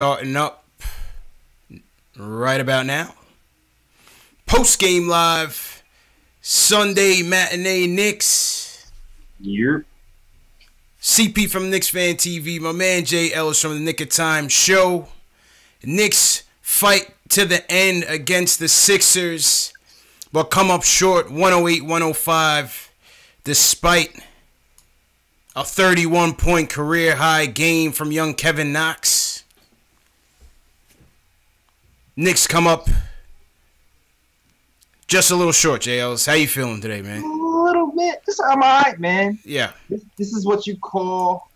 Starting up right about now. Postgame live, Sunday matinee Knicks. Yep. CP from KnicksFanTV, my man Jay Ellis from the Nick of Time show. Knicks fight to the end against the Sixers, but come up short 108-105 despite a 31-point career-high game from young Kevin Knox. Knicks come up just a little short, Jay Ellis. How you feeling today, man? A little bit. I'm all right, man. Yeah. This is what you call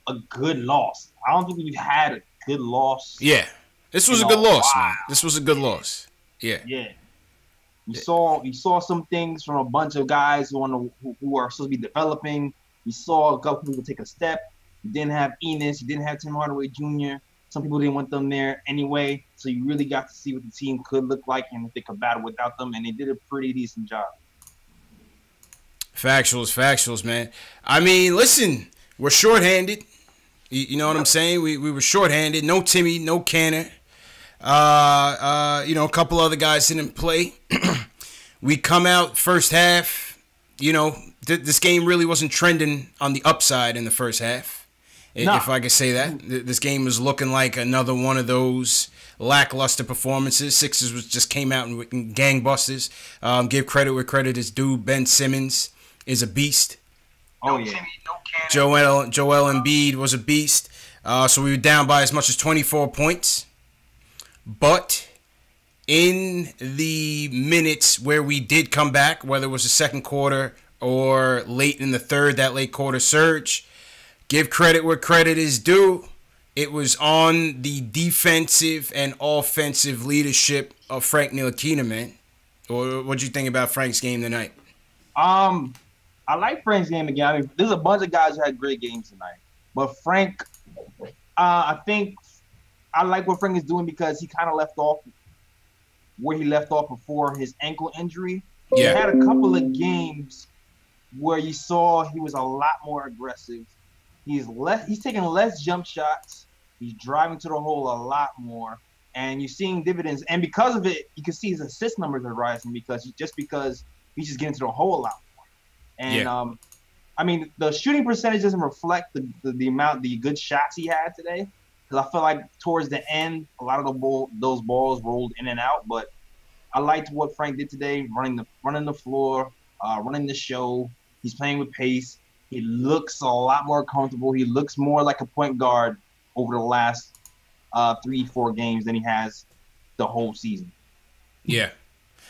a good loss. I don't think we've had a good loss. Yeah. This was a good loss, man. This was a good loss. Yeah. Yeah. You saw some things from a bunch of guys who are supposed to be developing. You saw a couple people take a step. You didn't have Enos. You didn't have Tim Hardaway Jr. Some people didn't want them there anyway. So you really got to see what the team could look like and if they could battle without them. And they did a pretty decent job. Factuals, man. I mean, listen, we're shorthanded. You know what I'm saying? We were shorthanded. No Timmy, no Kanter. A couple other guys didn't play. We come out first half. This game really wasn't trending on the upside in the first half. If I could say that. This game was looking like another one of those lackluster performances. Sixers just came out in gangbusters. Give credit where credit is due. Ben Simmons is a beast. Oh, yeah. Joel Embiid was a beast. So we were down by as much as 24 points. But in the minutes where we did come back, whether it was the second quarter or late in the third, that late quarter surge, give credit where credit is due. It was on the defensive and offensive leadership of Frank Ntilikina, man. Or what'd you think about Frank's game tonight? I like Frank's game again. I mean, there's a bunch of guys who had great games tonight. But Frank, I think I like what Frank is doing because he kind of left off where he left off before his ankle injury. Yeah. He had a couple of games where you saw he was a lot more aggressive. He's taking less jump shots. He's driving to the hole a lot more. And you're seeing dividends. And because of it, you can see his assist numbers are rising because he's just getting to the hole a lot more. And I mean, the shooting percentage doesn't reflect the good shots he had today. Because I feel like towards the end, a lot of those balls rolled in and out. But I liked what Frank did today, running the floor, running the show. He's playing with pace. He looks a lot more comfortable. He looks more like a point guard over the last 3-4 games than he has the whole season. Yeah,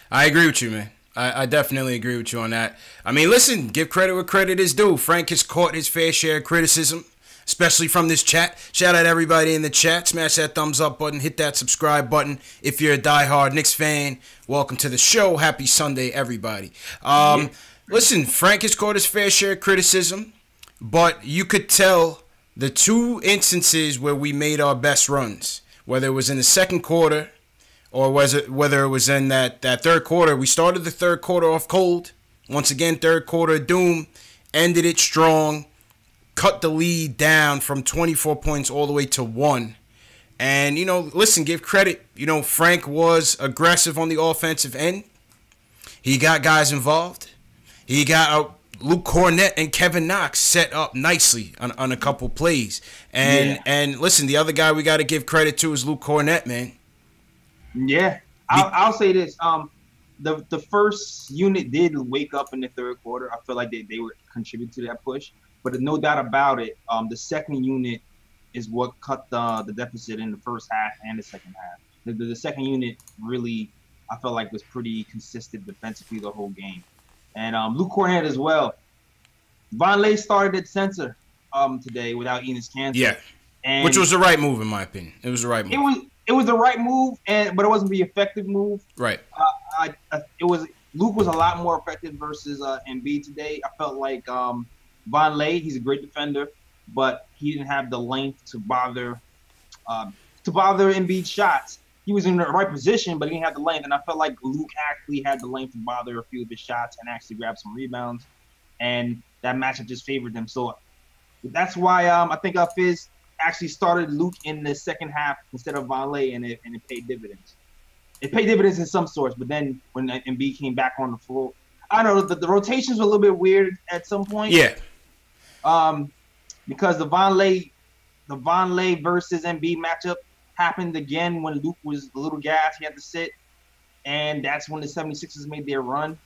I agree with you, man. I definitely agree with you on that. I mean, listen, give credit where credit is due. Frank has caught his fair share of criticism, especially from this chat. Shout out everybody in the chat. Smash that thumbs up button. Hit that subscribe button. If you're a diehard Knicks fan, welcome to the show. Happy Sunday, everybody. Listen, Frank has caught his fair share of criticism, but you could tell the two instances where we made our best runs, whether it was in the second quarter or whether it was in that third quarter. We started the third quarter off cold. Once again, third quarter doom, ended it strong, cut the lead down from 24 points all the way to 1. And, listen, give credit. Frank was aggressive on the offensive end. He got guys involved. He got Luke Kornet and Kevin Knox set up nicely on a couple plays. And listen, the other guy we got to give credit to is Luke Kornet, man. Yeah. I'll say this. The first unit did wake up in the third quarter. I feel like they were contributing to that push. But no doubt about it, the second unit is what cut the deficit in the first half and the second half. The second unit really, I felt like, was pretty consistent defensively the whole game. And Luke Kornet as well. Vonleh started at center today without Enos Kanter. Yeah, which was the right move in my opinion. It was the right move. It was the right move, but it wasn't the effective move. Right. Luke was a lot more effective versus Embiid today. I felt like Vonleh, he's a great defender, but he didn't have the length to bother Embiid's shots. He was in the right position, but he didn't have the length. And I felt like Luke actually had the length to bother a few of his shots and actually grab some rebounds. And that matchup just favored them. So that's why I think Fizz actually started Luke in the second half instead of Vonleh, and it paid dividends. It paid dividends in some sorts, but then when Embiid came back on the floor, I don't know, the rotations were a little bit weird at some point. Yeah. Because the Vonleh versus Embiid matchup happened again when Luke was a little gassed. He had to sit, and that's when the 76ers made their run,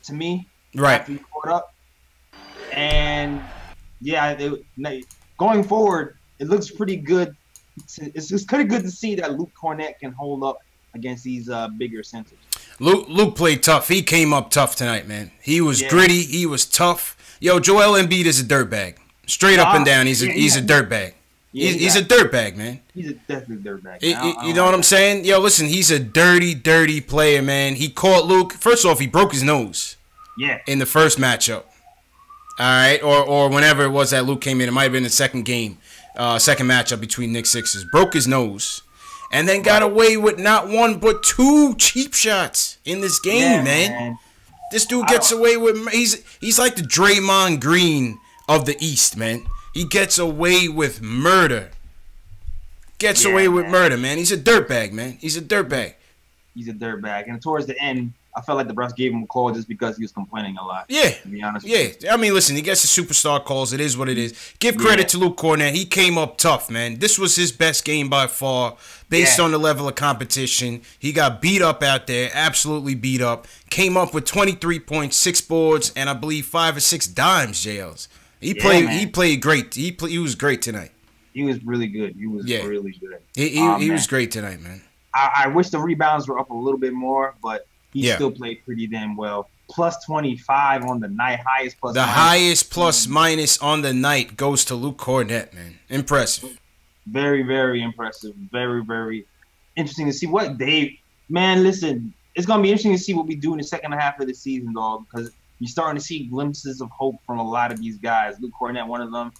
to me. Right. After he caught up. And, yeah, going forward, it looks pretty good. It's just pretty good to see that Luke Kornet can hold up against these bigger centers. Luke played tough. He came up tough tonight, man. He was gritty. He was tough. Yo, Joel Embiid is a dirtbag. Straight up and down, he's a dirtbag. Yeah, he's a dirtbag, man. He's a definitely dirtbag. You know what I'm saying? Yo, listen, he's a dirty, dirty player, man. He caught Luke. First off, he broke his nose. Yeah. In the first matchup. All right, or whenever it was that Luke came in, it might have been the second game, second matchup between Knicks Sixers. Broke his nose, and then got away with not one but two cheap shots in this game, man. This dude gets away with. He's like the Draymond Green of the East, man. He gets away with murder. Gets away with murder, man. He's a dirtbag, man. He's a dirtbag. He's a dirtbag, and towards the end, I felt like the refs gave him a call just because he was complaining a lot. Yeah. To be honest. Yeah. I mean, listen, he gets the superstar calls. It is what it is. Give credit to Luke Kornet. He came up tough, man. This was his best game by far based on the level of competition. He got beat up out there, absolutely beat up. Came up with 23 points, 6 boards, and I believe 5 or 6 dimes, JLs. He played great. He was great tonight. He was really good. He was really good. He was great tonight, man. I wish the rebounds were up a little bit more, but he still played pretty damn well. Plus 25 on the night, highest plus. Highest plus minus on the night goes to Luke Kornet, man. Impressive. Very, very impressive. Very, very interesting to see what Dave. Man, listen, it's gonna be interesting to see what we do in the second half of the season, dog, because you're starting to see glimpses of hope from a lot of these guys. Luke Kornet, one of them,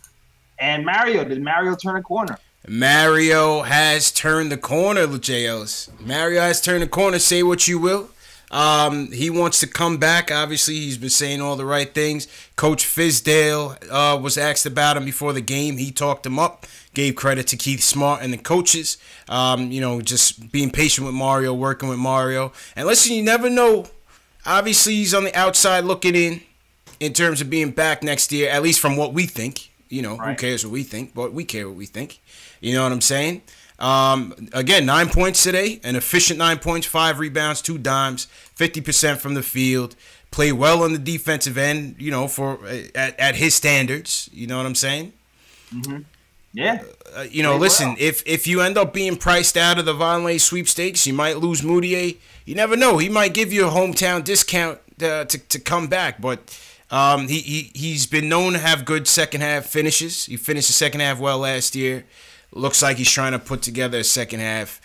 and Mario. Did Mario turn a corner? Mario has turned the corner, JLs. Mario has turned the corner. Say what you will. He wants to come back. Obviously, he's been saying all the right things. Coach Fizdale was asked about him before the game. He talked him up, gave credit to Keith Smart and the coaches. Just being patient with Mario, working with Mario. And listen, you never know. Obviously, he's on the outside looking in terms of being back next year, at least from what we think. Who cares what we think? But we care what we think. You know what I'm saying? Again, 9 points today, an efficient 9 points, 5 rebounds, 2 dimes, 50% from the field. Played well on the defensive end, at his standards. You know what I'm saying? Mm-hmm. Yeah. Listen, if you end up being priced out of the Vonleh sweepstakes, you might lose Moutier. You never know. He might give you a hometown discount to come back, but he's been known to have good second half finishes. He finished the second half well last year. Looks like he's trying to put together a second half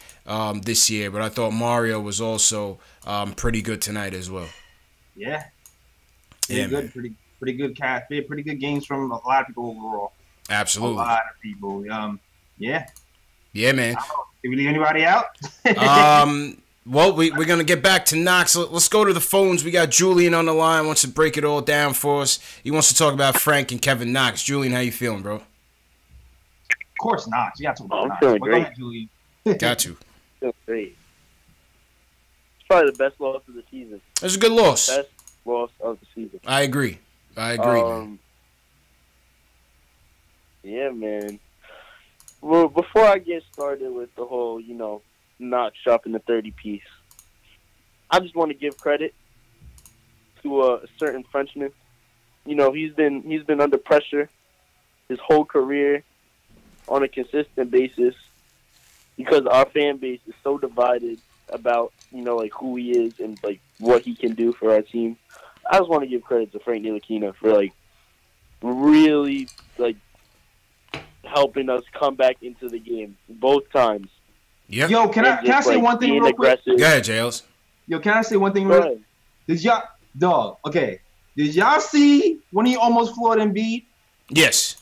this year, but I thought Mario was also pretty good tonight as well. Yeah. Pretty good. Pretty good cast. Pretty good games from a lot of people overall. Absolutely. A lot of people. Yeah. Yeah, man. Did we leave anybody out? Well, we're going to get back to Knox. Let's go to the phones. We got Julian on the line. Wants to break it all down for us. He wants to talk about Frank and Kevin Knox. Julian, how you feeling, bro? Of course, Knox. You got to talk about Knox. I'm feeling great. Go ahead, Julian. Got you. Feeling great. It's probably the best loss of the season. It's a good loss. Best loss of the season. I agree, man. Yeah, man. Well, before I get started with the whole, not shopping the 30-piece, I just want to give credit to a certain Frenchman. He's been under pressure his whole career on a consistent basis because our fan base is so divided about, who he is and, what he can do for our team. I just want to give credit to Frank Ntilikina for, really, helping us come back into the game both times. Yep. Yo, can I say one thing real quick? Go ahead, Jails. Yo, can I say one thing real quick? Did y'all see when he almost floored Embiid? Yes.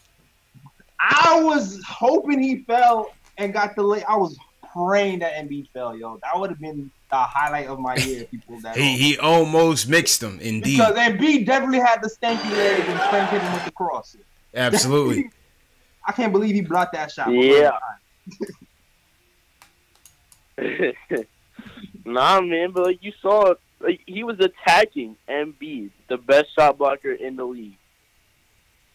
I was hoping he fell and got the lay. I was praying that Embiid fell, yo. That would have been the highlight of my year if he pulled that off. He almost mixed them, indeed. Because Embiid definitely had the stanky leg and Frank hit him with the cross. Absolutely. I can't believe he blocked that shot. Yeah. Nah, man, but like you saw, like he was attacking Embiid, the best shot blocker in the league.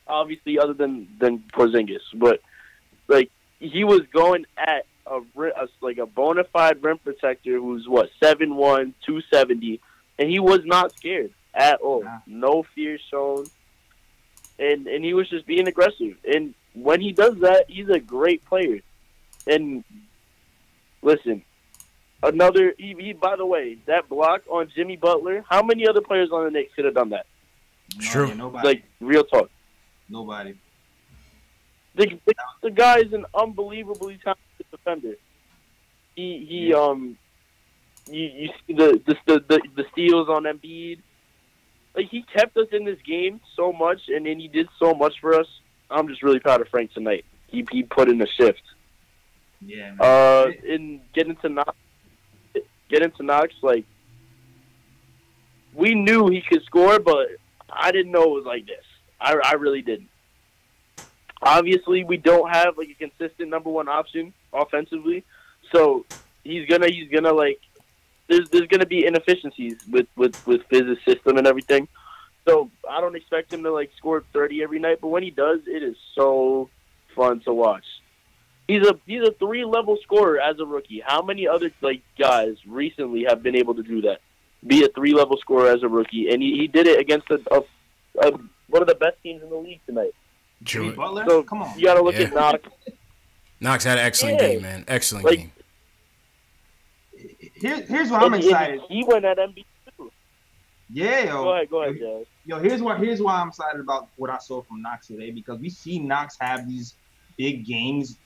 Obviously, other than Porzingis, but like he was going at a bona fide rim protector who's 7'1", 270, and he was not scared at all. Nah. No fear shown, and he was just being aggressive. And when he does that, he's a great player. And listen, he by the way, that block on Jimmy Butler, how many other players on the Knicks could have done that? True. Nobody. Like, real talk. Nobody. The guy is an unbelievably talented defender. You see the steals on Embiid. Like, he kept us in this game so much, and then he did so much for us. I'm just really proud of Frank tonight. He put in a shift. Yeah, man. And get into Knox, like, we knew he could score, but I didn't know it was like this. I really didn't. Obviously, we don't have like a consistent number one option offensively, so he's gonna like there's gonna be inefficiencies with Fizz's system and everything. So I don't expect him to like score 30 every night, but when he does, it is so fun to watch. He's a 3-level scorer as a rookie. How many other like guys recently have been able to do that? Be a 3-level scorer as a rookie, and he did it against one of the best teams in the league tonight. Jimmy Butler? So come on. You got to look at Knox. Knox had an excellent game, man. Excellent game. Here's what I'm excited. He went at NBA too. Yeah, yo. Go ahead, Jazz. Yo, here's why I'm excited about what I saw from Knox today, because we see Knox have these big games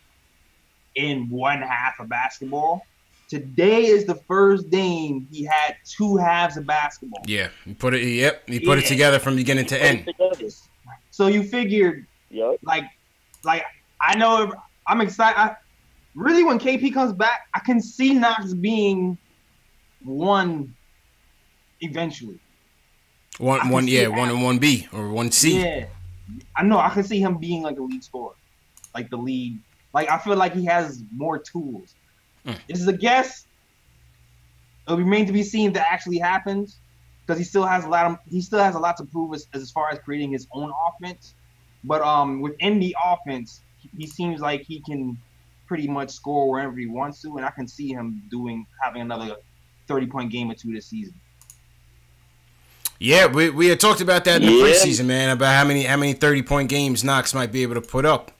in one half of basketball. Today is the first game he had 2 halves of basketball. Yeah, he put it together from beginning to end. So you figured, like I know I'm excited. Really, when KP comes back, I can see Knox being one eventually. One and 1B or 1C. Yeah, I know. I can see him being like a lead scorer, like the lead. Like I feel like he has more tools. This is a guess. It'll remain to be seen if that actually happens, because he still has a lot to prove as far as creating his own offense. But within the offense, he seems like he can pretty much score wherever he wants to, and I can see him having another 30-point game or 2 this season. Yeah, we had talked about that in the preseason, man, about how many 30-point games Knox might be able to put up.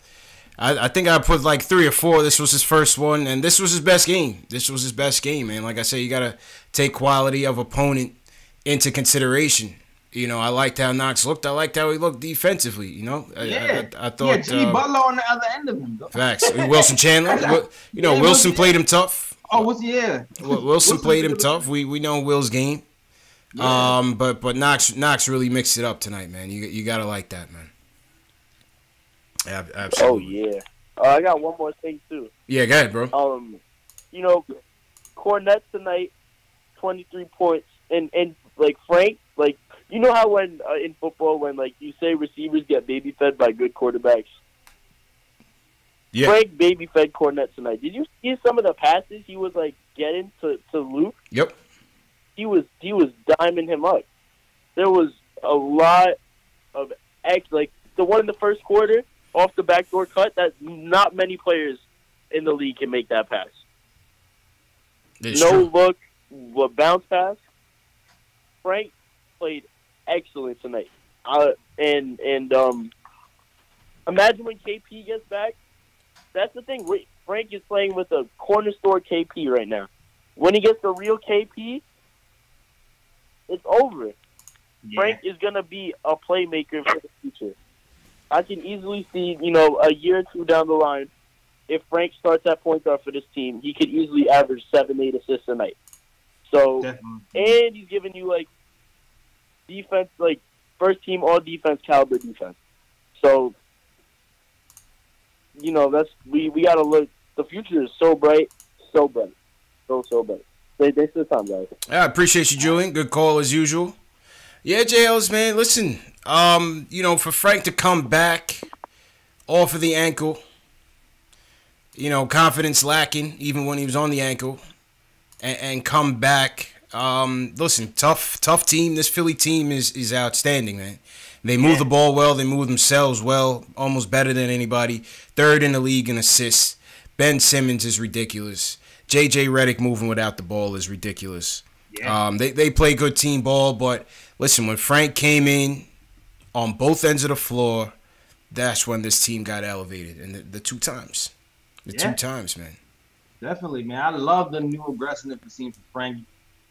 I think I put like 3 or 4. This was his first one, and this was his best game. This was his best game, man. Like I said, you got to take quality of opponent into consideration. You know, I liked how Knox looked. I liked how he looked defensively, you know. I thought Jimmy Butler on the other end of him. Facts. Wilson Chandler. Wilson played him tough. Wilson played him tough. We know Will's game. Yeah. But Knox really mixed it up tonight, man. You got to like that, man. Absolutely. Oh yeah. I got one more thing too. Yeah, go ahead, bro. Cornette tonight, 23 points, and like Frank, like you know how when in football when like you say receivers get baby fed by good quarterbacks. Yeah. Frank baby fed Cornette tonight. Did you see some of the passes he was like getting to Luke? Yep. He was diming him up. There was a lot of like the one in the first quarter. Off the backdoor cut, that not many players in the league can make that pass. Look, bounce pass. Frank played excellent tonight. And imagine when KP gets back. That's the thing. Frank is playing with a corner store KP right now. When he gets the real KP, it's over. Yeah. Frank is gonna be a playmaker for the future. I can easily see, a year or 2 down the line, if Frank starts at point guard for this team, he could easily average 7-8 assists a night. So, and he's giving you, like, defense, like, first team all-defense caliber defense. So, that's we got to look. The future is so bright, so bright. So bright. Thanks for the time, guys. I appreciate you, Julian. Good call as usual. Yeah, JLs, man, listen. For Frank to come back off of the ankle. Confidence lacking even when he was on the ankle, and come back. Listen, tough team. This Philly team is outstanding, man. They move the ball well. They move themselves well, almost better than anybody. Third in the league in assists. Ben Simmons is ridiculous. J.J. Redick moving without the ball is ridiculous. Yeah. They play good team ball, but listen, when Frank came in on both ends of the floor, that's when this team got elevated, and the two times. Two times, man. Definitely, man. I love the new aggressiveness we've seen from Frank.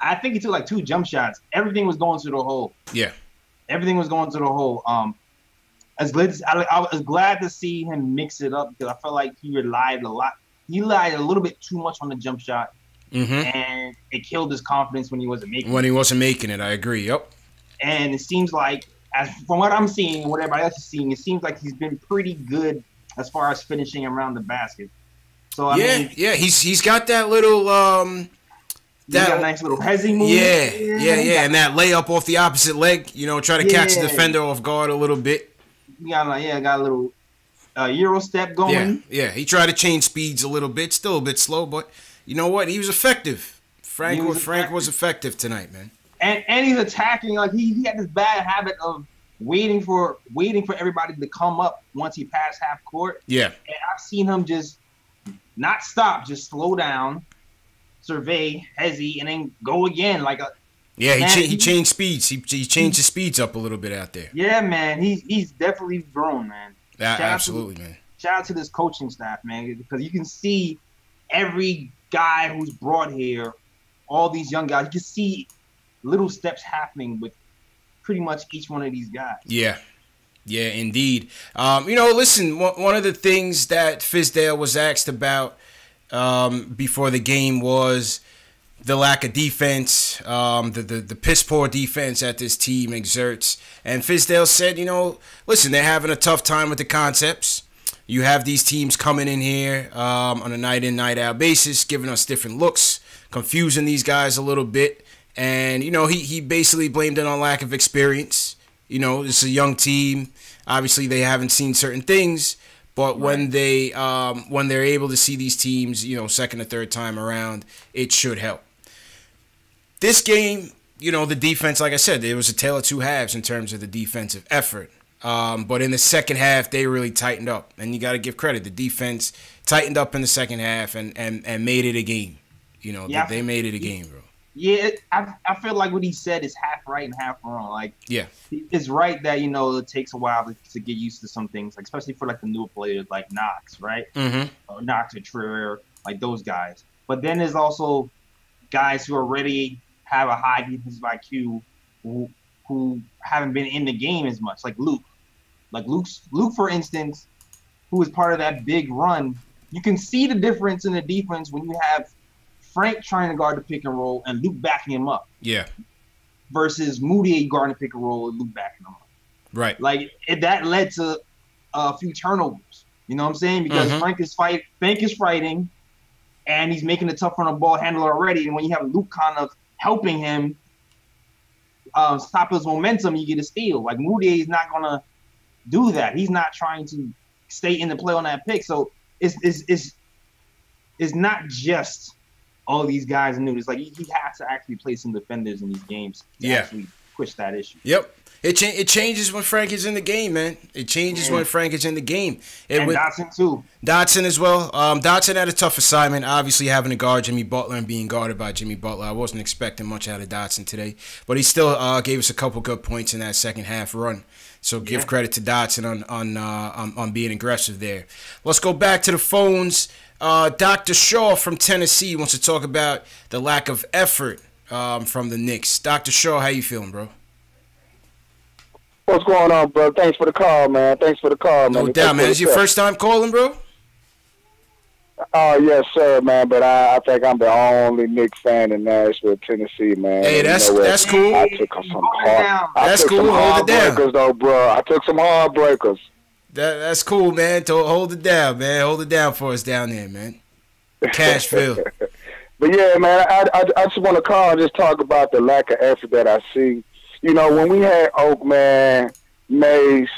I think he took like 2 jump shots. Everything was going to the hole. Yeah. Everything was going to the hole. I was glad to see him mix it up because I felt like he relied a lot. He relied a little bit too much on the jump shot, and it killed his confidence when he wasn't making it. When he wasn't making it, I agree. Yep. And it seems like, from what I'm seeing and what everybody else is seeing, it seems like he's been pretty good as far as finishing around the basket. So I mean, he's got that little got a nice little hezzy move. Yeah, and that layup off the opposite leg. Try to catch the defender off guard a little bit. Got a little Euro step going. Yeah. He tried to change speeds a little bit, still a bit slow, but you know what? He was effective. Frank was effective tonight, man. And he's attacking. Like he had this bad habit of waiting for everybody to come up once he passed half court. Yeah. And I've seen him just not stop, just slow down, survey, hezzy, and then go again. He changed speeds. He changed his speeds up a little bit out there. Yeah, man. He's definitely grown, man. Absolutely, man. Shout out to this coaching staff, man, because you can see every guy who's brought here, all these young guys, you can see little steps happening with pretty much each one of these guys. Yeah, indeed. Listen, one of the things that Fizdale was asked about before the game was the lack of defense, the piss poor defense that this team exerts. And Fizdale said, listen, they're having a tough time with the concepts. You have these teams coming in here on a night in, night out basis, giving us different looks, confusing these guys a little bit. And, he basically blamed it on lack of experience. It's a young team. Obviously, they haven't seen certain things. But when they're able to see these teams, second or third time around, it should help. This game, the defense, like I said, it was a tale of two halves in terms of the defensive effort. But in the second half, they really tightened up. And you got to give credit. The defense tightened up in the second half and made it a game. They made it a game, bro. Yeah, I feel like what he said is half right and half wrong. It's right that, it takes a while to get used to some things, especially for the newer players like Knox, right? Mm-hmm. Or Knox or Trier, those guys. But then there's also guys who already have a high defensive IQ who haven't been in the game as much, like Luke. Luke, for instance, who was part of that big run. You can see the difference in the defense when you have Frank trying to guard the pick and roll and Luke backing him up. Yeah. Versus Moody guarding the pick and roll and Luke backing him up. Right. That led to a few turnovers. You know what I'm saying? Because Frank is fighting, and he's making it tough on the ball handler already. And when you have Luke kind of helping him stop his momentum, you get a steal. Moody is not gonna do that. He's not trying to stay in the play on that pick. So it's not just all these guys knew. It's he has to actually play some defenders in these games to actually push that issue. Yep. It changes when Frank is in the game, man. It changes when Frank is in the game. And Dotson, too. Dotson as well. Dotson had a tough assignment, obviously having to guard Jimmy Butler and being guarded by Jimmy Butler. I wasn't expecting much out of Dotson today. But he still gave us a couple good points in that second half run. So give credit to Dotson on being aggressive there. Let's go back to the phones. Dr. Shaw from Tennessee wants to talk about the lack of effort from the Knicks. Dr. Shaw, how you feeling, bro? What's going on, bro? Thanks for the call, man. No doubt, man. Is your first time calling, bro? Oh, yes, sir, man. But I think I'm the only Knicks fan in Nashville, Tennessee, man. Hey, that's cool. I took some heartbreakers, though, bro. I took some heartbreakers. That's cool, man. Hold it down, man. Hold it down for us down there, man. Cashville. But, yeah, man, I just want to call and just talk about the lack of effort that I see. When we had Oakman, Mace,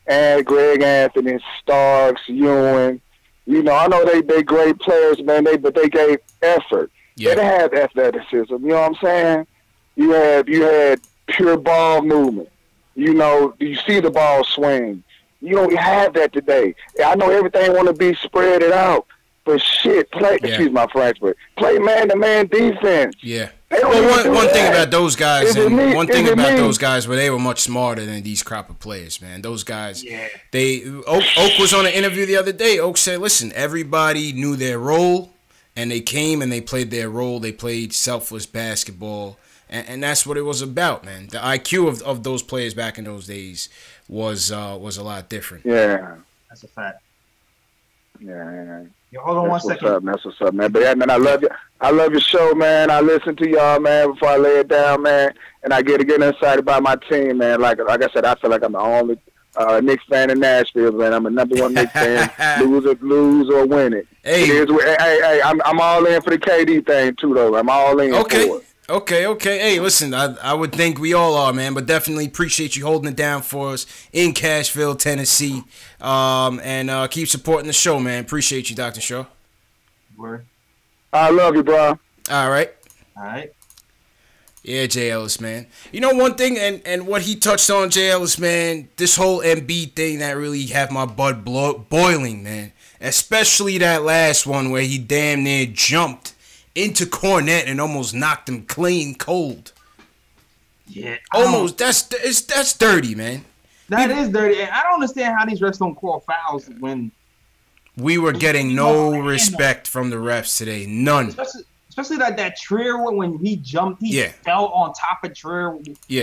and Greg Anthony, Starks, Ewing. You know, I know they great players, man. But they gave effort. Yeah. They didn't have athleticism. You know what I'm saying? You had pure ball movement. You know, you see the ball swing. You don't have that today. I know everything want to be spread it out, but shit, excuse my French, but play man-to-man defense. Yeah. Well, one thing about those guys, those guys, where they were much smarter than these crop of players, man. Those guys, Oak was on an interview the other day. Oak said, listen, everybody knew their role, and they came and they played their role. They played selfless basketball, and that's what it was about, man. The IQ of those players back in those days was a lot different. Yeah. That's a fact. Yeah. Yo, hold on one second. That's what's up, man. But yeah, man, I love you. I love your show, man. I listen to y'all, man, before I lay it down, man. And I get excited about my team, man. Like I said, I feel like I'm the only Knicks fan in Nashville, man. I'm a #1 Knicks fan. lose or win it. Hey, I'm all in for the KD thing too, though. I'm all in for it. Okay. Hey, listen, I would think we all are, man, but definitely appreciate you holding it down for us in Cashville, Tennessee, and keep supporting the show, man. Appreciate you, Dr. Shaw. Word. I love you, bro. All right. Yeah, Jay Ellis, man. You know one thing, and what he touched on, Jay Ellis, man, this whole Embiid thing that really had my blood boiling, man. Especially that last one where he damn near jumped into Cornet and almost knocked him clean cold. Yeah. Almost. That's dirty, man. That is dirty. And I don't understand how these refs don't call fouls when we were getting no respect from the refs today. None. Especially that Trier one when he jumped, he fell on top of Trier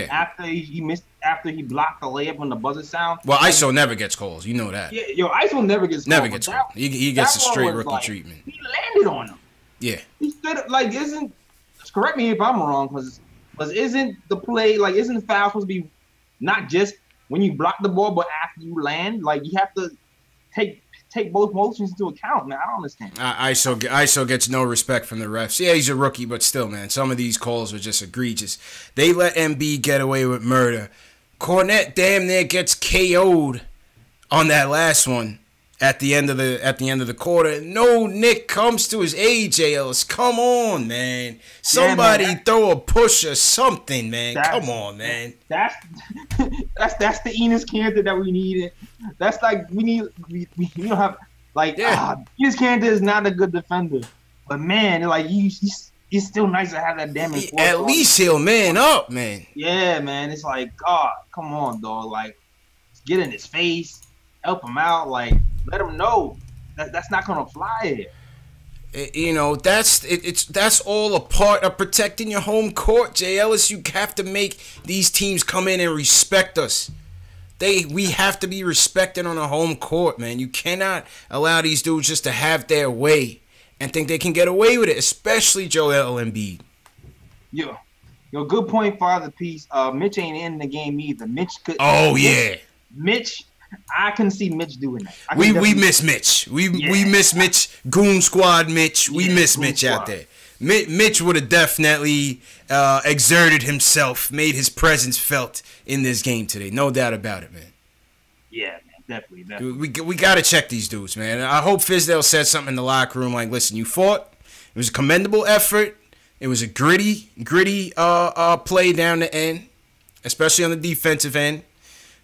after he missed, after he blocked the layup when the buzzer sound. Well, ISO never gets calls. You know that. Yeah, ISO never gets calls. Never gets called. He gets a straight rookie treatment. He landed on him. Yeah. He stood up, like, correct me if I'm wrong, because isn't the play, like, isn't the foul supposed to be not just when you block the ball, but after you land? Like, you have to take both motions into account, man. I don't understand. ISO gets no respect from the refs. Yeah, he's a rookie, but still, man, some of these calls are just egregious. They let Embiid get away with murder. Cornet damn near gets KO'd on that last one at the end of the quarter. No Nick comes to his aid, Jay Ellis. Come on, man. Somebody throw a push or something, man. Come on, man. That's the Enes Kanter that we needed. That's like we don't have like Enes Kanter is not a good defender, but man, like it's still nice to have that damn. At least he'll man up, man. Yeah, man. It's like, God, come on, dog. Like, get in his face, help him out, like. Let them know that's not gonna fly here. You know, that's all a part of protecting your home court, Jay Ellis. You have to make these teams come in and respect us. We have to be respected on a home court, man. You cannot allow these dudes just to have their way and think they can get away with it, especially Joel Embiid. Yo, good point, Father Peace. Mitch ain't in the game either. Mitch could. Oh yeah, Mitch. I can see Mitch doing that. We miss Mitch. We miss Mitch. Goon Squad Mitch. We miss Mitch out there. Mitch would have definitely exerted himself, made his presence felt in this game today. No doubt about it, man. Yeah, man, definitely. We got to check these dudes, man. I hope Fizdale said something in the locker room like, listen, you fought. It was a commendable effort. It was a gritty play down the end, especially on the defensive end.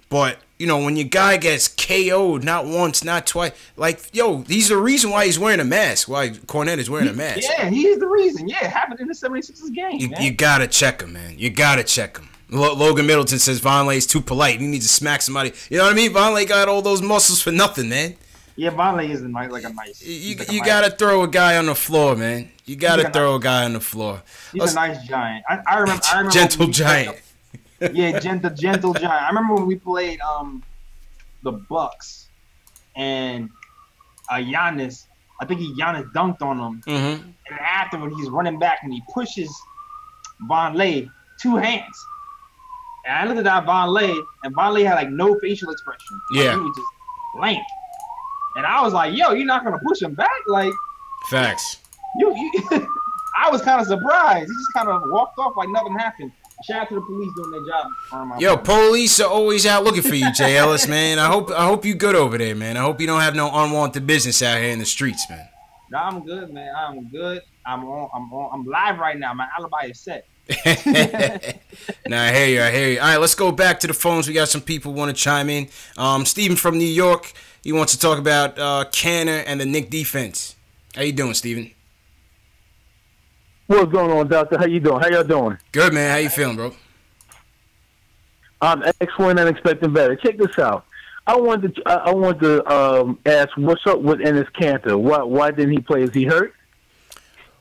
But, you know, when your guy gets KO'd not once, not twice, like, yo, he's the reason why he's wearing a mask, why Cornet is wearing a mask. Yeah, he is the reason. Yeah, happened in the 76ers game, man. You got to check him, man. You got to check him. Logan Middleton says Vonleh's too polite. He needs to smack somebody. You know what I mean? Vonleh got all those muscles for nothing, man. Yeah, Vonleh is like a nice. You got to throw a guy on the floor, man. You got to throw a guy on the floor. He's a nice giant. I remember gentle giant. Yeah, gentle giant. I remember when we played the Bucks and Giannis. I think Giannis dunked on him, and afterward he's running back and he pushes Vonleh 2 hands. And I looked at that Vonleh, and Vonleh had like no facial expression. Like, he was just blank. And I was like, "Yo, you're not gonna push him back?" Like, facts. You I was kind of surprised. He just kind of walked off like nothing happened. Shout out to the police doing their job. Yo, police are always out looking for you, Jay Ellis, man. I hope you good over there, man. I hope you don't have no unwanted business out here in the streets, man. No, I'm good, man. I'm good. I'm live right now. My alibi is set. Nah, I hear you. All right, let's go back to the phones. We got some people who want to chime in. Steven from New York, he wants to talk about Kanter and the Knicks defense. How you doing, Steven? What's going on, Doctor? How you doing? How y'all doing? Good, man. How you feeling, bro? I'm excellent and expecting better. Check this out. I want to ask what's up with Enes Kanter. Why didn't he play? Is he hurt?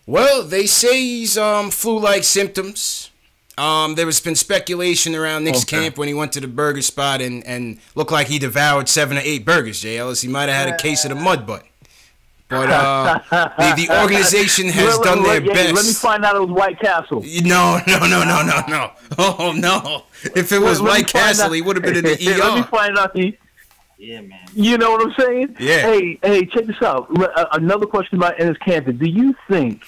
Well, they say he's flu-like symptoms. There has been speculation around Knicks camp when he went to the burger spot and looked like he devoured 7 or 8 burgers, Jay Ellis. He might have had a case of the mud butt. But the organization has done their best. Let me find out it was White Castle. No. Oh, no. If it was White Castle, he would have been in the ER. Let me find out. Yeah, man. You know what I'm saying? Yeah. Hey, check this out. Another question about Enes Kanter. Do you think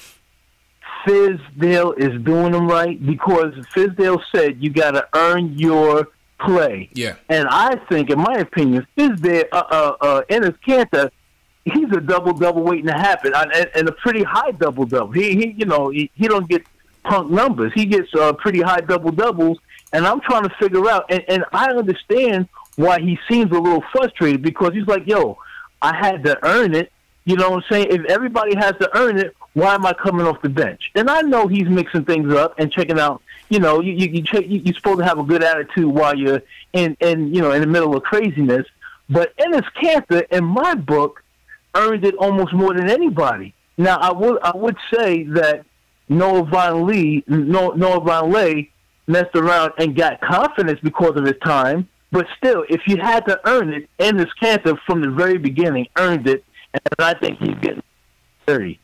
Fizdale is doing him right? Because Fizdale said you got to earn your play. Yeah. And I think, in my opinion, Fizdale, Enes Kanter, he's a double-double waiting to happen, and a pretty high double-double. He don't get punk numbers. He gets pretty high double-doubles, and I'm trying to figure out, and I understand why he seems a little frustrated, because he's like, yo, I had to earn it. You know what I'm saying? If everybody has to earn it, why am I coming off the bench? And I know he's mixing things up and checking out. You know, you're supposed to have a good attitude while you're in the middle of craziness. But Enes Kanter, in my book, earned it almost more than anybody. Now, I would say that Noah Vonleh messed around and got confidence because of his time. But still, if you had to earn it, Enes Kanter from the very beginning earned it, and I think he's getting 30.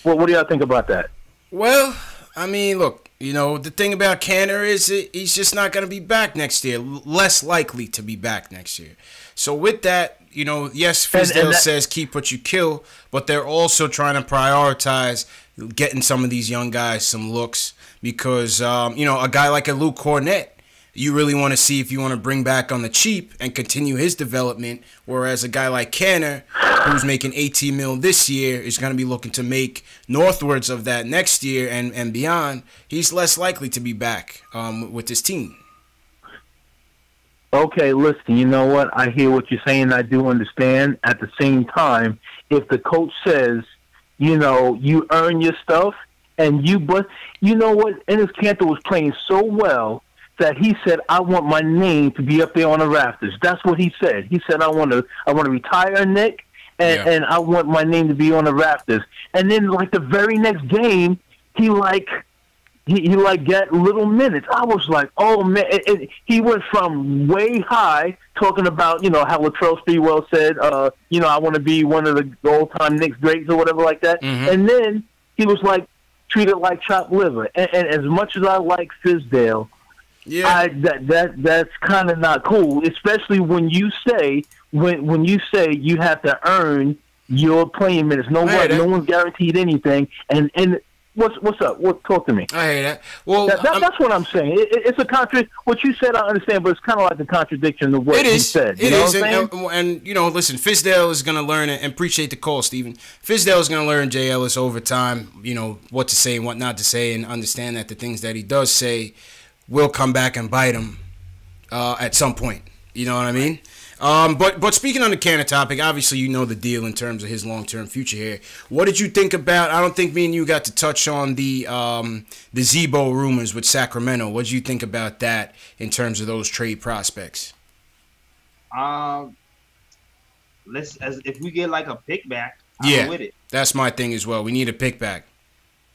Well, what do y'all think about that? Well, I mean, look, the thing about Kanter is he's just not going to be back next year, less likely to be back next year. So with that, yes, Fizdale says keep what you kill, but they're also trying to prioritize getting some of these young guys some looks because, a guy like a Luke Cornett, you really want to see if you want to bring back on the cheap and continue his development, whereas a guy like Kanter, who's making $18 million this year, is going to be looking to make northwards of that next year and beyond. He's less likely to be back with his team. Okay, listen, you know what? I hear what you're saying. I do understand. At the same time, if the coach says, you earn your stuff, but you know what? Enes Kanter was playing so well that he said, I want my name to be up there on the rafters. That's what he said. He said, I want to retire, Nick, and I want my name to be on the rafters. And then, the very next game, he got little minutes. I was like, oh, man. He went from way high, talking about, how Latrell Sprewell said, I want to be one of the all-time Knicks greats or whatever like that. Mm-hmm. And then he was, treated like chopped liver. And as much as I like Fizdale, yeah, that's kind of not cool, especially when you say you have to earn your playing minutes. No one's guaranteed anything. And what's up? Talk to me. I hear that. Well, that's what I'm saying. It's a contradiction. What you said, I understand, but it's kind of like a contradiction of what you said. It is. And listen, Fizdale is going to learn it, and appreciate the call, Steven. Fizdale is going to learn Jay Ellis over time, what to say and what not to say, and understand that the things that he does say will come back and bite him at some point. You know what I mean? But speaking on the Kanter topic, obviously you know the deal in terms of his long-term future here. What did you think about? I don't think me and you got to touch on the Zebo rumors with Sacramento. What did you think about that in terms of those trade prospects? If we get a pick back, I'm with it. That's my thing as well. We need a pick back.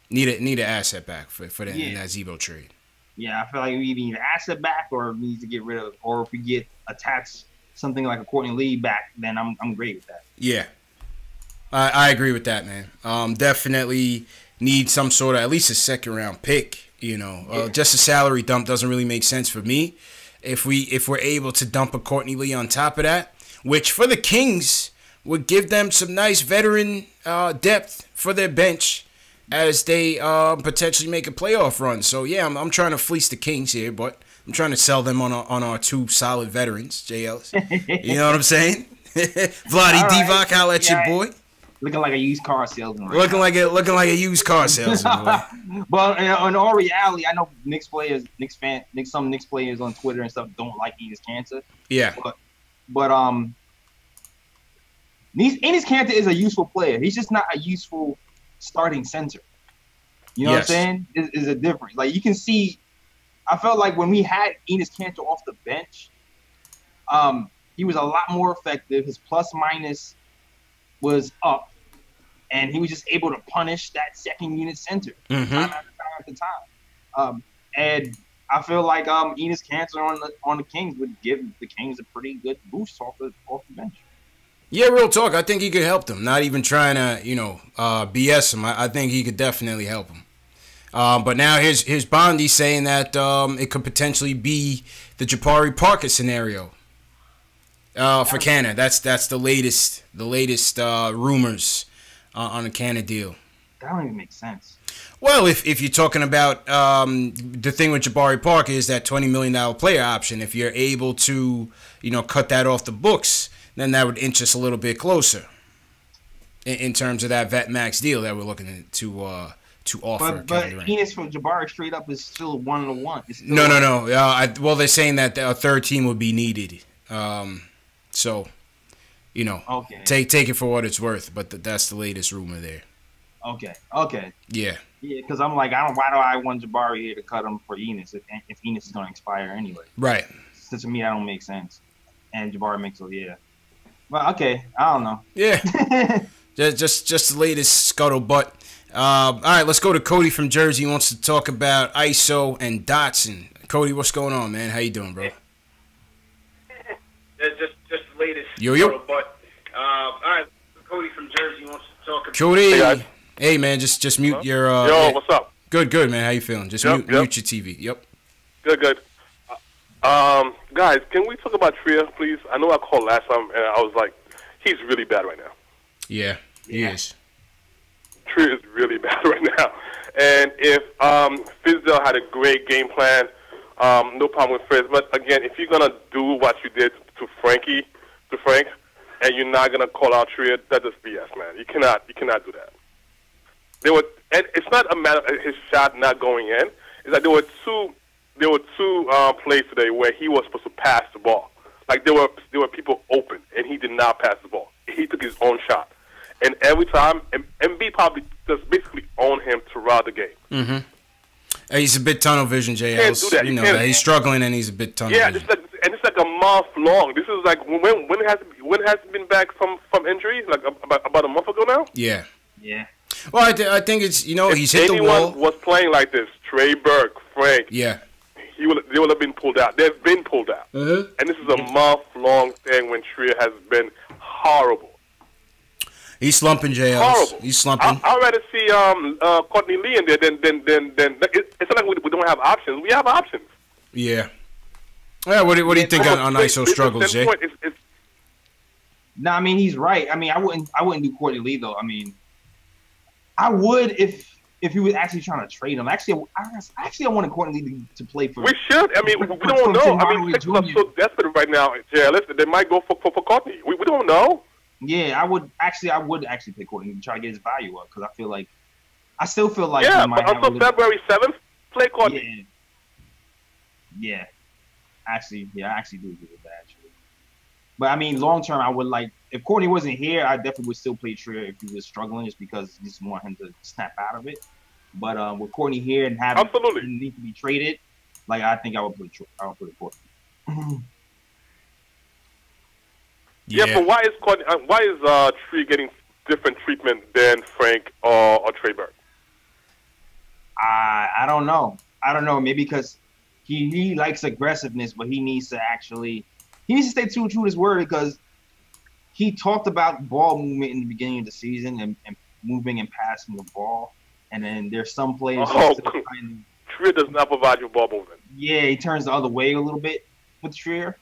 Need an asset back for that in that Zebo trade. Yeah, I feel like we either need an asset back or we need to get rid of, or if we get attached something like a Courtney Lee back, then I'm great with that. Yeah, I agree with that, man. Definitely need some sort of at least a second round pick. Just a salary dump doesn't really make sense for me. If we're able to dump a Courtney Lee on top of that, which for the Kings would give them some nice veteran depth for their bench. as they potentially make a playoff run. So yeah, I'm trying to fleece the Kings here, but I'm trying to sell them on our two solid veterans, Jay Ellis. You know what I'm saying? Vladdy Divac, holla at your boy. Looking like a used car salesman. Right looking like a used car salesman. Boy. But in all reality, I know some Knicks players on Twitter and stuff don't like Enes Kanter. Yeah. But Enes Kanter is a useful player. He's just not a useful starting center. You know what I'm saying? Is a difference. Like you can see, I felt like when we had Enes Kanter off the bench, he was a lot more effective. His plus minus was up, and he was just able to punish that second unit center time after time. And I feel like Enes Kanter on the Kings would give the Kings a pretty good boost off the bench. Yeah, real talk. I think he could help them. Not even trying to, BS him. I think he could definitely help them. But now here's Bondi saying that it could potentially be the Jabari Parker scenario for Kanter. That's the latest rumors on the Kanter deal. That don't even make sense. Well, if you're talking about the thing with Jabari Parker is that $20 million player option. If you're able to, cut that off the books, then that would inch us a little bit closer in terms of that vet max deal that we're looking to offer. But Enes for Jabari straight up is still 1-to-1. No. Well, they're saying that a third team would be needed. So, okay. Take it for what it's worth. But that's the latest rumor there. Okay. Yeah. Yeah, because I'm like, why do I want Jabari here to cut him for Enes if Enes is going to expire anyway? Right. So to me, that don't make sense. And Jabari makes yeah. Well, okay, I don't know. Yeah. just the latest scuttlebutt. All right, let's go to Cody from Jersey. He wants to talk about ISO and Dotson. Cody, what's going on, man? How you doing, bro? Just the latest Yo. scuttlebutt. All right, Cody from Jersey wants to talk about. Cody, hey man, just mute your. Yo, what's up? Good, man. How you feeling? Just mute your TV. Yep. Good. Guys, can we talk about Trier, please? I know I called last time, and I was like, he's really bad right now. Yeah, he is. Trier is really bad right now. And if Fizdale had a great game plan, no problem with Fizz. But again, if you're gonna do what you did to Frank, and you're not gonna call out Trier, that's just BS, man. You cannot do that. And it's not a matter of his shot not going in. It's like there were two plays today where he was supposed to pass the ball. Like there were people open, and he did not pass the ball. He took his own shot, and every time, Embiid probably just basically owned him throughout the game. Mm-hmm. He's a bit tunnel vision, Jay. Can't do that. That he's struggling, and he's a bit tunnel vision. It's like a month long. This is like when has he been back from injury? Like about a month ago now. Yeah. Well, I think it's he's hit the wall. If anyone was playing like this, Trey Burke, Frank. Yeah. They would have been pulled out. They've been pulled out. Mm-hmm. And this is a month-long thing when Trier has been horrible. He's slumping, Jay. Horrible. He's slumping. I'd rather see Courtney Lee in there than it's not like we don't have options. We have options. Yeah. Yeah. What do you think on ISO struggles, Jay? No, I mean he's right. I mean I wouldn't do Courtney Lee though. I mean I would if he was actually trying to trade him. Actually, I wanted Courtney Lee to play for. We should. I mean, we don't know. I mean, Sixers are so desperate right now, Jay. Listen, they might go for Courtney. We don't know. Yeah, I would actually pick Courtney to try to get his value up because I still feel like but until February 7th, play Courtney. Yeah. I actually do agree with that. Actually, but I mean, long term, I would like if Courtney wasn't here, I definitely would still play Trier if he was struggling, just because I just want him to snap out of it. But with Courtney here and having him need to be traded, like I think I would put Courtney. Yeah, but why is Trier getting different treatment than Frank or Trey Burke? I don't know. Maybe because he likes aggressiveness, but he needs to stay true to his word because he talked about ball movement in the beginning of the season and moving and passing the ball. And then there's some players Trier does not provide you ball movement. Yeah, he turns the other way a little bit with Trier.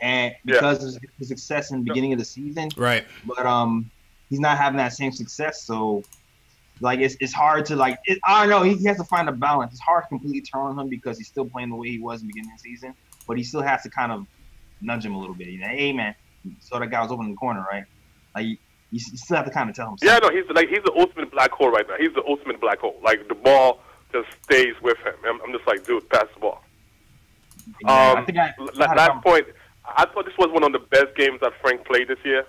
And because of his success in the beginning of the season. Right. But he's not having that same success, so Like it's hard to like. I don't know. He has to find a balance. It's hard to completely turn on him because he's still playing the way he was in the beginning of the season, but he still has to kind of nudge him a little bit. You know, hey man, so that guy was open in the corner, right? Like you still have to kind of tell him. Yeah, no, he's the ultimate black hole right now. He's the ultimate black hole. Like the ball just stays with him. I'm just like, dude, pass the ball. Yeah, last point. I thought this was one of the best games that Frank played this year.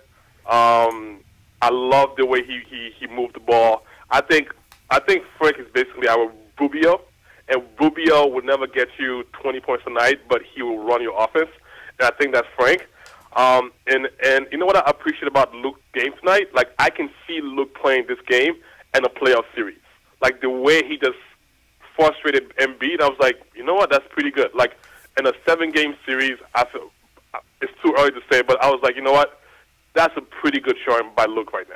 I love the way he moved the ball. I think Frank is basically our Rubio, and Rubio will never get you 20 points a night, but he will run your offense. And I think that's Frank. And you know what I appreciate about Luke's game tonight? Like I can see Luke playing this game in a playoff series. Like the way he just frustrated Embiid, I was like, you know what? That's pretty good. Like in a 7-game series, I feel it's too early to say, but I was like, you know what? That's a pretty good showing by Luke right now.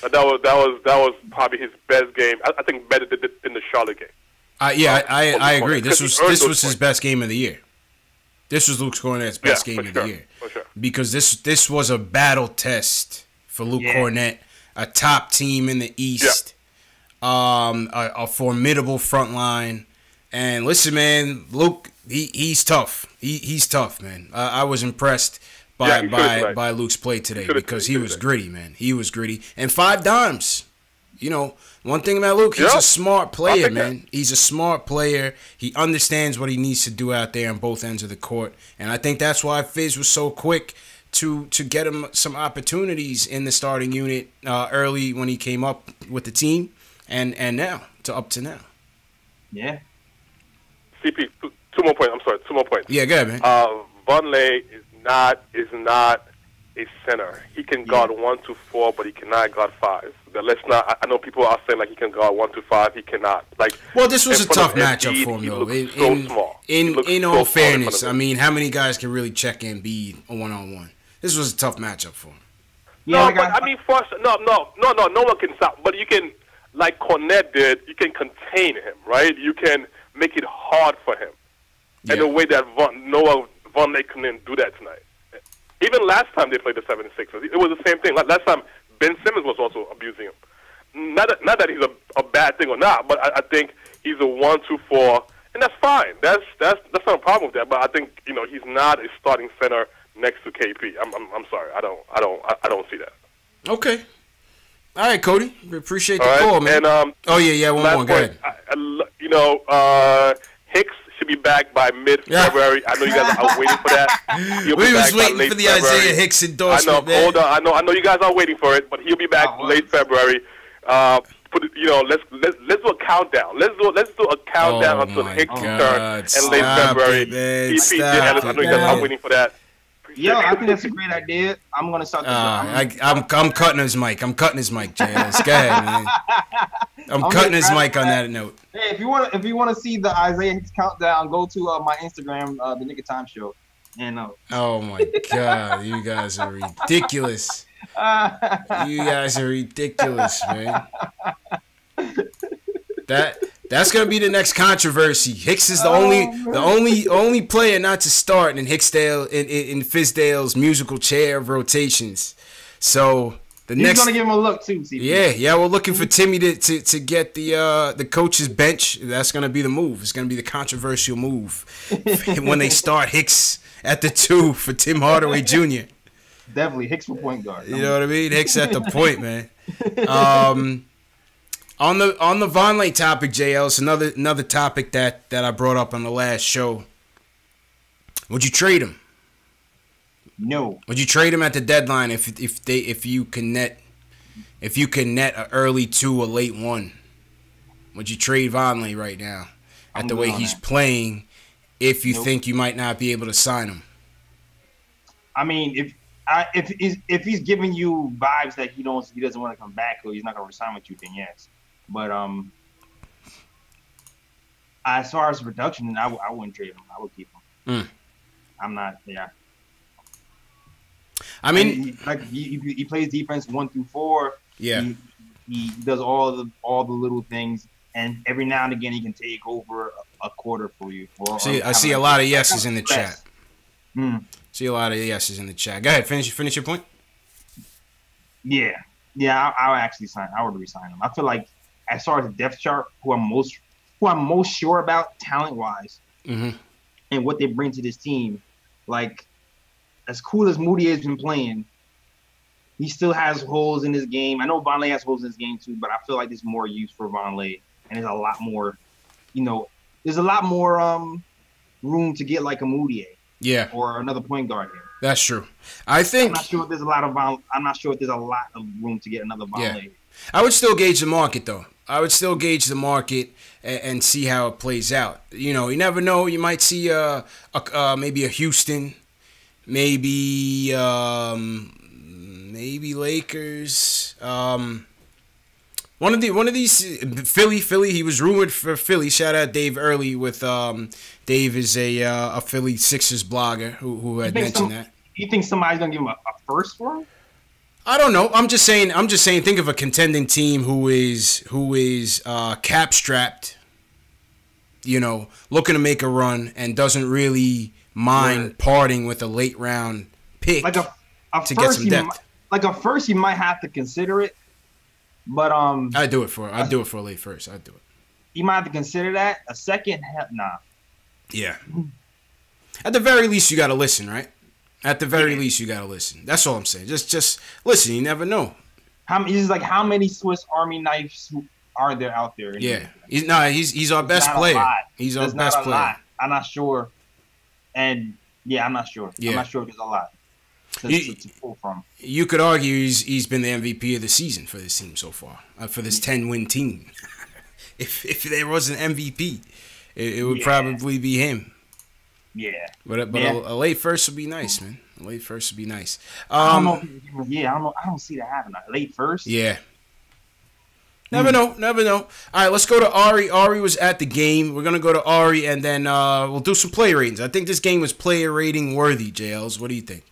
That was probably his best game. I think better than the Charlotte game. I agree. This was his best game of the year. This was Luke Cornett's best game of the year. For sure. Because this was a battle test for Luke Cornett, a top team in the East, a formidable front line. And listen, man, Luke, he's tough. He's tough, man. I was impressed by Luke's play today because he was gritty, man. He was gritty. And 5 dimes. You know, one thing about Luke, he's a smart player, man. He's a smart player. He understands what he needs to do out there on both ends of the court. And I think that's why Fizz was so quick to get him some opportunities in the starting unit early when he came up with the team and now, up to now. Yeah. CP, 2 more points. I'm sorry, 2 more points. Yeah, go ahead, man. Vonleh is not a center. He can guard 1 to 4, but he cannot guard 5. Let's not. I know people are saying like he can guard 1 to 5. He cannot. Like, well, this was a tough matchup for him, though. In all fairness, I mean, how many guys can really check Embiid a 1-on-1? This was a tough matchup for him. Yeah, no, but I mean, first, no one can stop. But you can, like Cornette did, you can contain him, right? You can make it hard for him. In a way that Noah Vonleh couldn't do that tonight. Even last time they played the 76ers, it was the same thing. Like last time, Ben Simmons was also abusing him. Not that he's a bad thing or not, but I think he's a 1-2-4, and that's fine. That's not a problem with that. But I think he's not a starting center next to KP. I'm sorry. I don't see that. Okay. All right, Cody. We appreciate the call, man. And, one more. Go ahead. Hicks should be back by mid-February. I know you guys are waiting for that. We was waiting for the Isaiah Hicks endorsement. Hold on. I know you guys are waiting for it, but he'll be back late February. Let's do a countdown. Let's do a countdown until Hicks returns in late February. I know you guys are waiting for that. Yo, I think that's a great idea. I'm gonna start. I'm cutting his mic. I'm cutting his mic, Jazz. Go ahead, man. I'm cutting his mic on that note. Hey, if you want to see the Isaiah Hicks countdown, go to my Instagram, the Nick of Time Show. And oh my God, you guys are ridiculous. You guys are ridiculous, man. That's gonna be the next controversy. Hicks is the only player not to start in Hicksdale in Fizdale's musical chair of rotations. So he's gonna give him a look too. CP. Yeah. We're looking for Timmy to get the coach's bench. That's gonna be the move. It's gonna be the controversial move when they start Hicks at the 2 for Tim Hardaway Jr. Definitely Hicks for point guard. You know what I mean? Hicks at the point, man. On the Vonleh topic, JL, it's another topic that I brought up on the last show. Would you trade him? No. Would you trade him at the deadline if you can net an early 2 or late 1? Would you trade Vonleh right now at the way he's playing? If you think you might not be able to sign him. I mean, if he's giving you vibes that he doesn't want to come back or he's not going to resign with you, then yes. But as far as production, I wouldn't trade him. I would keep him. I'm not. Yeah. I mean, he plays defense 1 through 4. Yeah. He does all the little things, and every now and again he can take over a quarter for you. I see a lot of yeses in the chat. See a lot of yeses in the chat. Go ahead, finish your point. Yeah. I would actually sign. I would resign him. I feel like as far as the depth chart, who I'm most sure about talent wise, and what they bring to this team. Like, as cool as Moody has been playing, he still has holes in his game. I know Vonleh has holes in his game too, but I feel like there's more use for Vonleh, and there's a lot more, there's a lot more room to get like a Moody, or another point guard here. That's true. I think I'm not sure if there's a lot of room to get another Vonleh. Yeah. I would still gauge the market though. I would still gauge the market and see how it plays out. You never know. You might see maybe a Houston, maybe Lakers. One of these Philly. He was rumored for Philly. Shout out Dave Early with Dave is a Philly Sixers blogger who had mentioned that. You think somebody's gonna give him a first for him? I don't know. I'm just saying. Think of a contending team who is cap strapped. Looking to make a run and doesn't really mind parting with a late round pick to get some depth. Like a first, you might have to consider it, but I'd do it for a late first. I'd do it. You might have to consider that. A second, nah. Yeah. At the very least, you got to listen, right? At the very least, you got to listen. That's all I'm saying. Just listen. You never know. How many Swiss Army knives are there out there? Yeah. He's our best player. He's our best player. I'm not sure. And, I'm not sure. Yeah. I'm not sure if there's a lot to pull from. You could argue he's been the MVP of the season for this team so far, for this 10-win team. If there was an MVP, it would probably be him. Yeah. But a late first would be nice, man. A late first would be nice. I don't know. I don't see that happening. A late first? Yeah. Never know. All right, let's go to Ari. Ari was at the game. We're going to go to Ari, and then we'll do some player ratings. I think this game was player rating worthy, JLs. What do you think?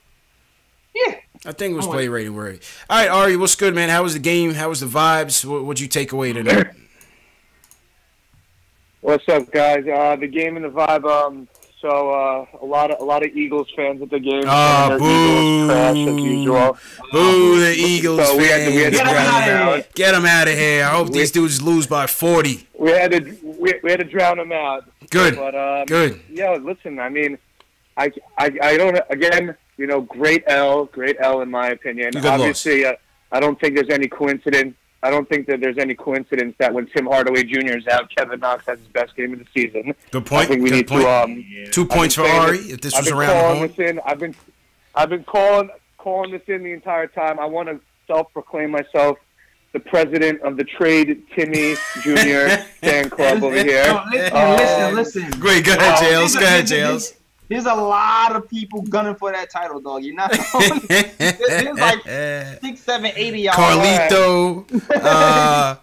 Yeah. I think it was player rating worthy. All right, Ari, what's good, man? How was the game? How was the vibes? What'd you take away today? What's up, guys? The game and the vibe. So a lot of Eagles fans at the game. Oh, boo! Trash as usual. Boo! The Eagles fans. We had to drown out. Get them out of here! I hope these dudes lose by 40. We had to drown them out. Good. But good. Yeah, listen. I mean, I don't. Again, great L in my opinion. Obviously, I don't think there's any coincidence. I don't think that there's any coincidence that when Tim Hardaway Jr. is out, Kevin Knox has his best game of the season. Good point. I think we need to. 2 points for Ari. If this was around the horn. I've been calling this in the entire time. I want to self-proclaim myself the president of the Trade Timmy Jr. fan club over here. Listen. Great. Go ahead, Jails. Go ahead, Jails. There's a lot of people gunning for that title, dog. You're not the only. There's like 6, 7, 8 of y'all. Carlito.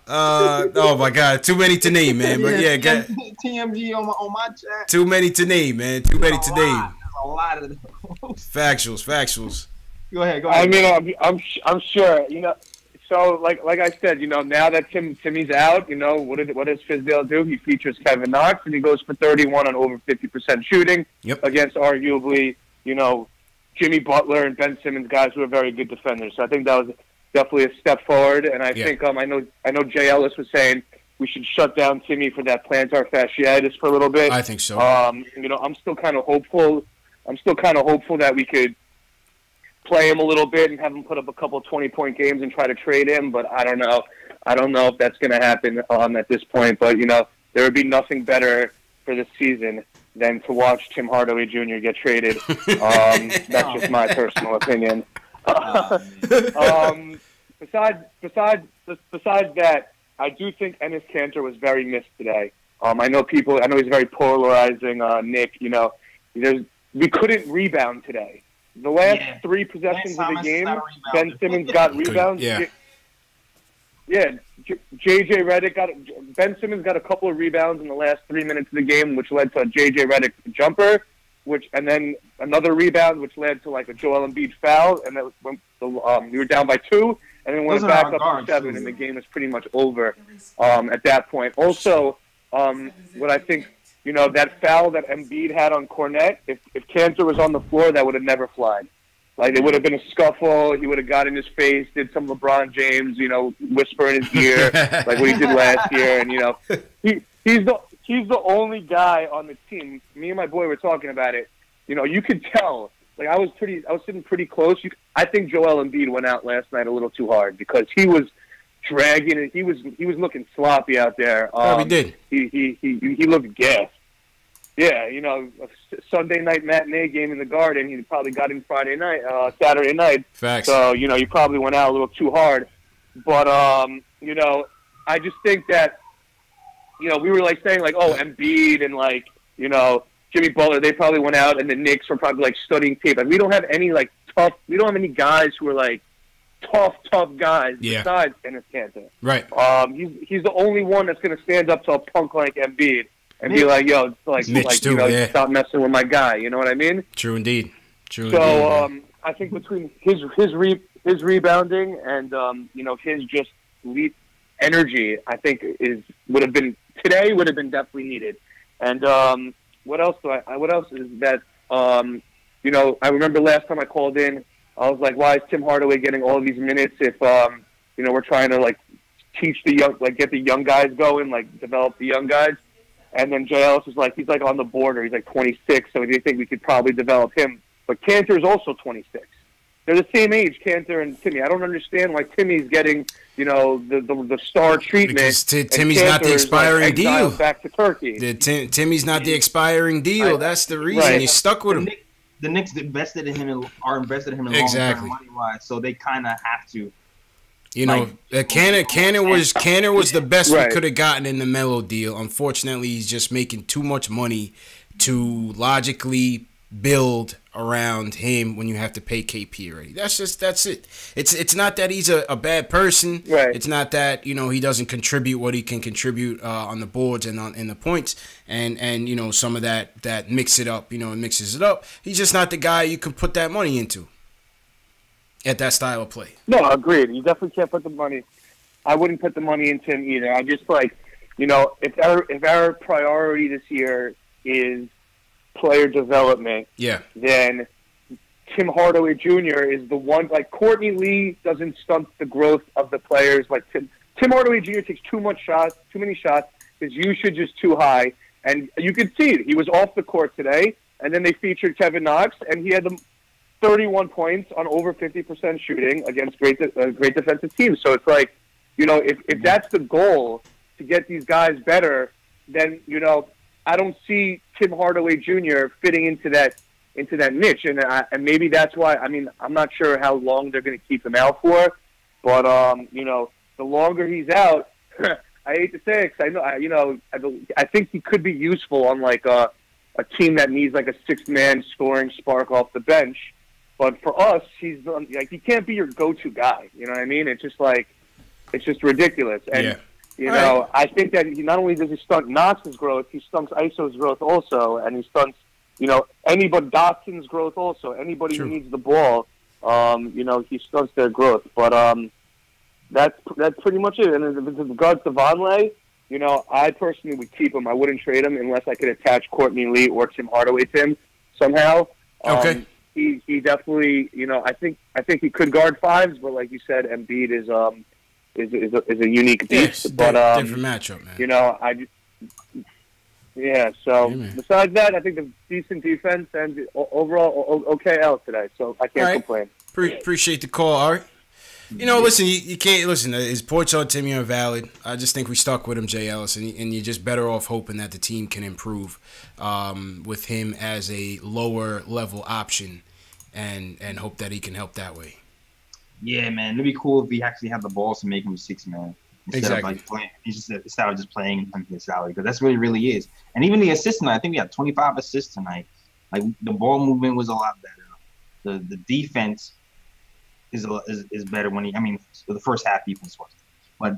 Oh my God, too many to name, man. But yeah, TMG on my chat. Too many to name, man. Too many to name. There's a lot of those. Factuals. Go ahead. I mean, I'm sure. So like I said, now that Timmy's out, what does Fizdale do? He features Kevin Knox and he goes for 31 on over 50% shooting against arguably, Jimmy Butler and Ben Simmons, guys who are very good defenders. So I think that was definitely a step forward. And I think I know Jay Ellis was saying we should shut down Timmy for that plantar fasciitis for a little bit. I think so. I'm still kind of hopeful. That we could play him a little bit and have him put up a couple 20-point games and try to trade him, but I don't know. I don't know if that's going to happen at this point. But there would be nothing better for this season than to watch Tim Hardaway Jr. get traded. That's just my personal opinion. Besides that, I do think Enes Kanter was very missed today. I know he's very polarizing. Nick, we couldn't rebound today. The last 3 possessions of the game, Ben Simmons got rebounds. Yeah. JJ Redick Ben Simmons got a couple of rebounds in the last 3 minutes of the game, which led to a JJ Redick jumper, and then another rebound, which led to like a Joel Embiid foul, and then we were down by 2, and then went back up to 7, and the game was pretty much over at that point. Also, what I think. That foul that Embiid had on Cornette, if Kanter was on the floor, that would have never flied. Like, it would have been a scuffle. He would have got in his face, did some LeBron James, whisper in his ear, like what he did last year. And, he's the only guy on the team. Me and my boy were talking about it. You could tell. Like, I was sitting pretty close. I think Joel Embiid went out last night a little too hard because he was dragging it. He was looking sloppy out there. He did. He looked gassed. Yeah, a Sunday night matinee game in the Garden. He probably got in Saturday night. Facts. So he probably went out a little too hard. But I just think that we were like saying like, oh, Embiid and like Jimmy Butler, they probably went out, and the Knicks were probably like studying tape. Like, we don't have any like tough. We don't have any guys who are like tough guys besides Enes Kanter. Right. He's the only one that's going to stand up to a punk like Embiid and be like, yo, stop messing with my guy. You know what I mean? True indeed. I think between his rebounding and his just elite energy, I think would have been definitely needed. And what else is that? I remember last time I called in, I was like, why is Tim Hardaway getting all of these minutes if we're trying to like teach the young, like get the young guys going, like develop the young guys. And then Jay Ellis is like, he's like on the border. He's like 26, so they think we could probably develop him. But Kanter is also 26. They're the same age, Kanter and Timmy. I don't understand why Timmy's getting, the star treatment. Because Timmy's not the expiring deal. Back to Turkey. Timmy's not the expiring deal. That's the reason he's stuck with him. The Knicks invested in him and are invested in him in exactly long term money-wise, so they kind of have to. Kanter was the best we could have gotten in the Melo deal. Unfortunately, he's just making too much money to logically build around him when you have to pay KP already. That's it. It's not that he's a bad person. Right. It's not that he doesn't contribute what he can contribute on the boards and in the points and some of that mixes it up. He's just not the guy you can put that money into at that style of play. No, agreed. You definitely can't put the money. I wouldn't put the money into him either. I just like, if our priority this year is player development, then Tim Hardaway Jr. is the one. Like, Courtney Lee doesn't stunt the growth of the players. Like, Tim Hardaway Jr. takes too many shots. His usage is too high, and you could see it. He was off the court today, and then they featured Kevin Knox, and he had 31 points on over 50% shooting against great defensive teams. So it's like, if that's the goal to get these guys better, then I don't see Tim Hardaway Jr. fitting into that niche, and maybe that's why. I mean, I'm not sure how long they're going to keep him out for, but the longer he's out, I hate to say it, 'cause I think he could be useful on like a team that needs like a sixth-man scoring spark off the bench. But for us, he's like, he can't be your go-to guy. You know what I mean? It's just like, it's just ridiculous. And I think that he not only does he stunt Knox's growth, he stunts ISO's growth also, and he stunts anybody Dotson's growth also. Anybody who needs the ball, he stunts their growth. But that's pretty much it. And with regards to Vonleh, I personally would keep him. I wouldn't trade him unless I could attach Courtney Lee or Tim Hardaway to him somehow. Okay. He definitely, I think he could guard fives, but like you said, Embiid is a unique beast. But different matchup, man. So besides that, I think the decent defense and overall okay out today. So I can't complain. Appreciate the call, Art. Listen, you can't listen. His points on Timmy are valid. I just think we stuck with him, Jay Ellis, and you're just better off hoping that the team can improve with him as a lower level option, and hope that he can help that way. Yeah, man, it'd be cool if we actually had the balls to make him a six-man instead of like playing. Instead of just playing on his salary, because that's what he really is. And even the assist tonight, I think we had 25 assists tonight. Like, the ball movement was a lot better. The defense is better when the first half defense was, but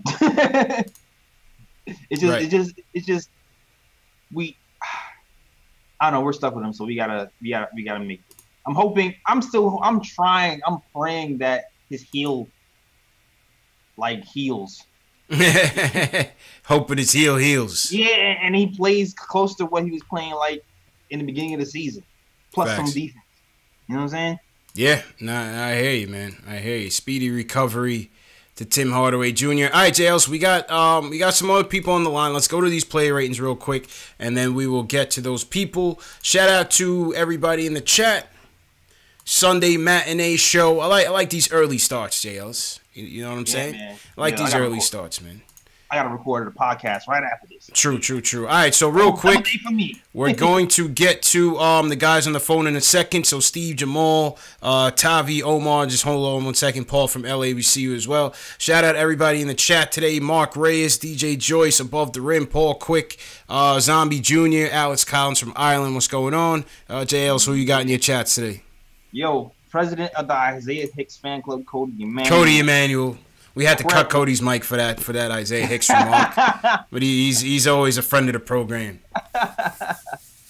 I don't know, we're stuck with him, so we gotta make it. I'm praying that his heel heals. Hoping his heel heals. Yeah, and he plays close to what he was playing like in the beginning of the season, plus some defense. You know what I'm saying? Yeah, I hear you, man. I hear you. Speedy recovery to Tim Hardaway Jr. All right, JLs, we got some other people on the line. Let's go to these player ratings real quick, and then we will get to those people. Shout out to everybody in the chat. Sunday matinee show. I like these early starts, JLs. You know what I'm saying? Man. I like these early starts, man. I got to record a podcast right after this. True. All right, so real quick, we're going to get to the guys on the phone in a second. So Steve, Jamal, Tavi, Omar, just hold on 1 second. Paul from LA, we see you as well. Shout out everybody in the chat today. Mark Reyes, DJ Joyce, Above the Rim, Paul Quick, Zombie Jr., Alex Collins from Ireland. What's going on? JLs, who you got in your chats today? Yo, president of the Isaiah Hicks fan club, Cody Emmanuel. We had to cut Cody's mic for that Isaiah Hicks remark, but he's always a friend of the program.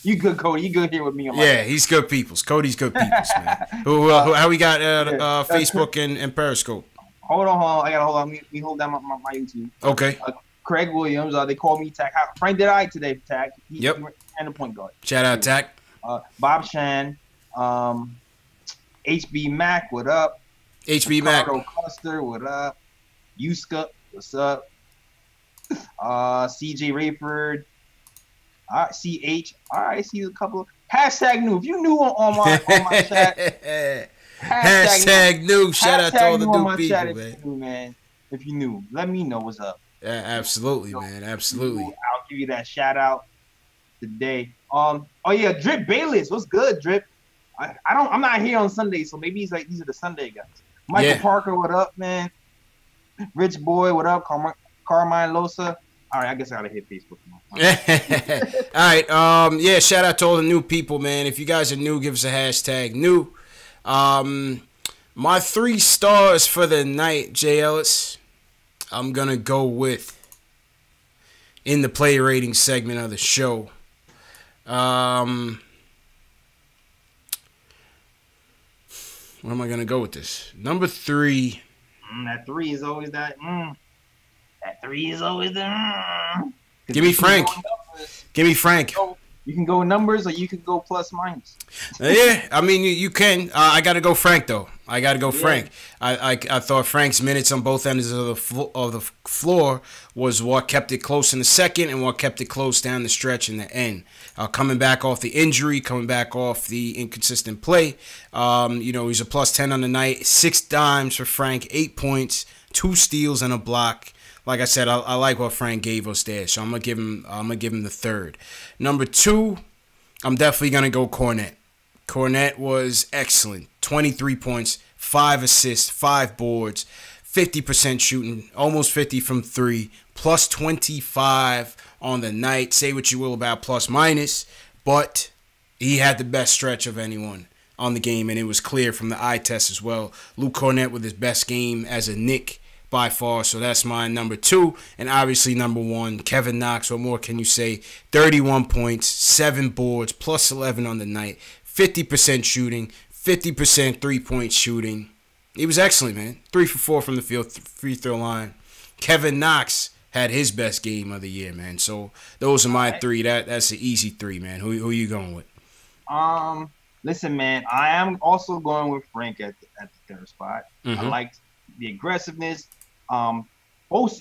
You good, Cody? You good here with me? Yeah, he's good peoples. Cody's good peoples, man. How we got Facebook and Periscope? Hold on. I gotta hold on. Let me hold down my YouTube. Okay. Craig Williams. They call me Tack. Frank did I today, Tack. Yep. And the point guard. Shout out Tack. Bob Shan. HB Mac. What up? HB Mac. Ricardo Custer. What up? Yuska, what's up? CJ Rayford, CH. All right, see a couple of hashtag new. If you new on my chat, hashtag new. Shout out to all the new people, man. If you new, let me know what's up. Yeah, absolutely, man. Absolutely. I'll give you that shout out today. Oh yeah, Drip Bayless. What's good, Drip? I'm not here on Sunday, so maybe these are the Sunday guys. Michael Parker, what up, man? Rich Boy, what up? Carmine Losa. All right, I guess I gotta hit Facebook now. All right. Shout out to all the new people, man. If you guys are new, give us a hashtag new. My 3 stars for the night, Jay Ellis, I'm gonna go with in the player rating segment of the show. Where am I gonna go with this? Number 3. That 3 is always that. That 3 is always that. Give me Frank. You can go numbers or you can go plus minus. Yeah, I mean you can. I got to go Frank though. I got to go Frank. I thought Frank's minutes on both ends of the floor was what kept it close in the second and what kept it close down the stretch in the end. Coming back off the injury, coming back off the inconsistent play. He's a plus 10 on the night. 6 dimes for Frank, 8 points, 2 steals and a block. Like I said, I like what Frank gave us there, so I'm gonna give him the 3rd. Number 2, I'm definitely gonna go Cornette. Cornette was excellent. 23 points, 5 assists, 5 boards, 50% shooting, almost 50 from 3, plus 25 on the night. Say what you will about plus minus, but he had the best stretch of anyone on the game, and it was clear from the eye test as well. Luke Cornette with his best game as a Knick by far, so that's my number 2. And obviously number 1, Kevin Knox. What more can you say? 31 points, 7 boards, plus 11 on the night, 50% shooting, 50% three-point shooting. He was excellent, man. 3 for 4 from the field, free throw line. Kevin Knox had his best game of the year, man. So those are my 3. That's an easy 3, man. Who you going with? Listen, man, I am also going with Frank at the 3rd spot. I liked the aggressiveness. Both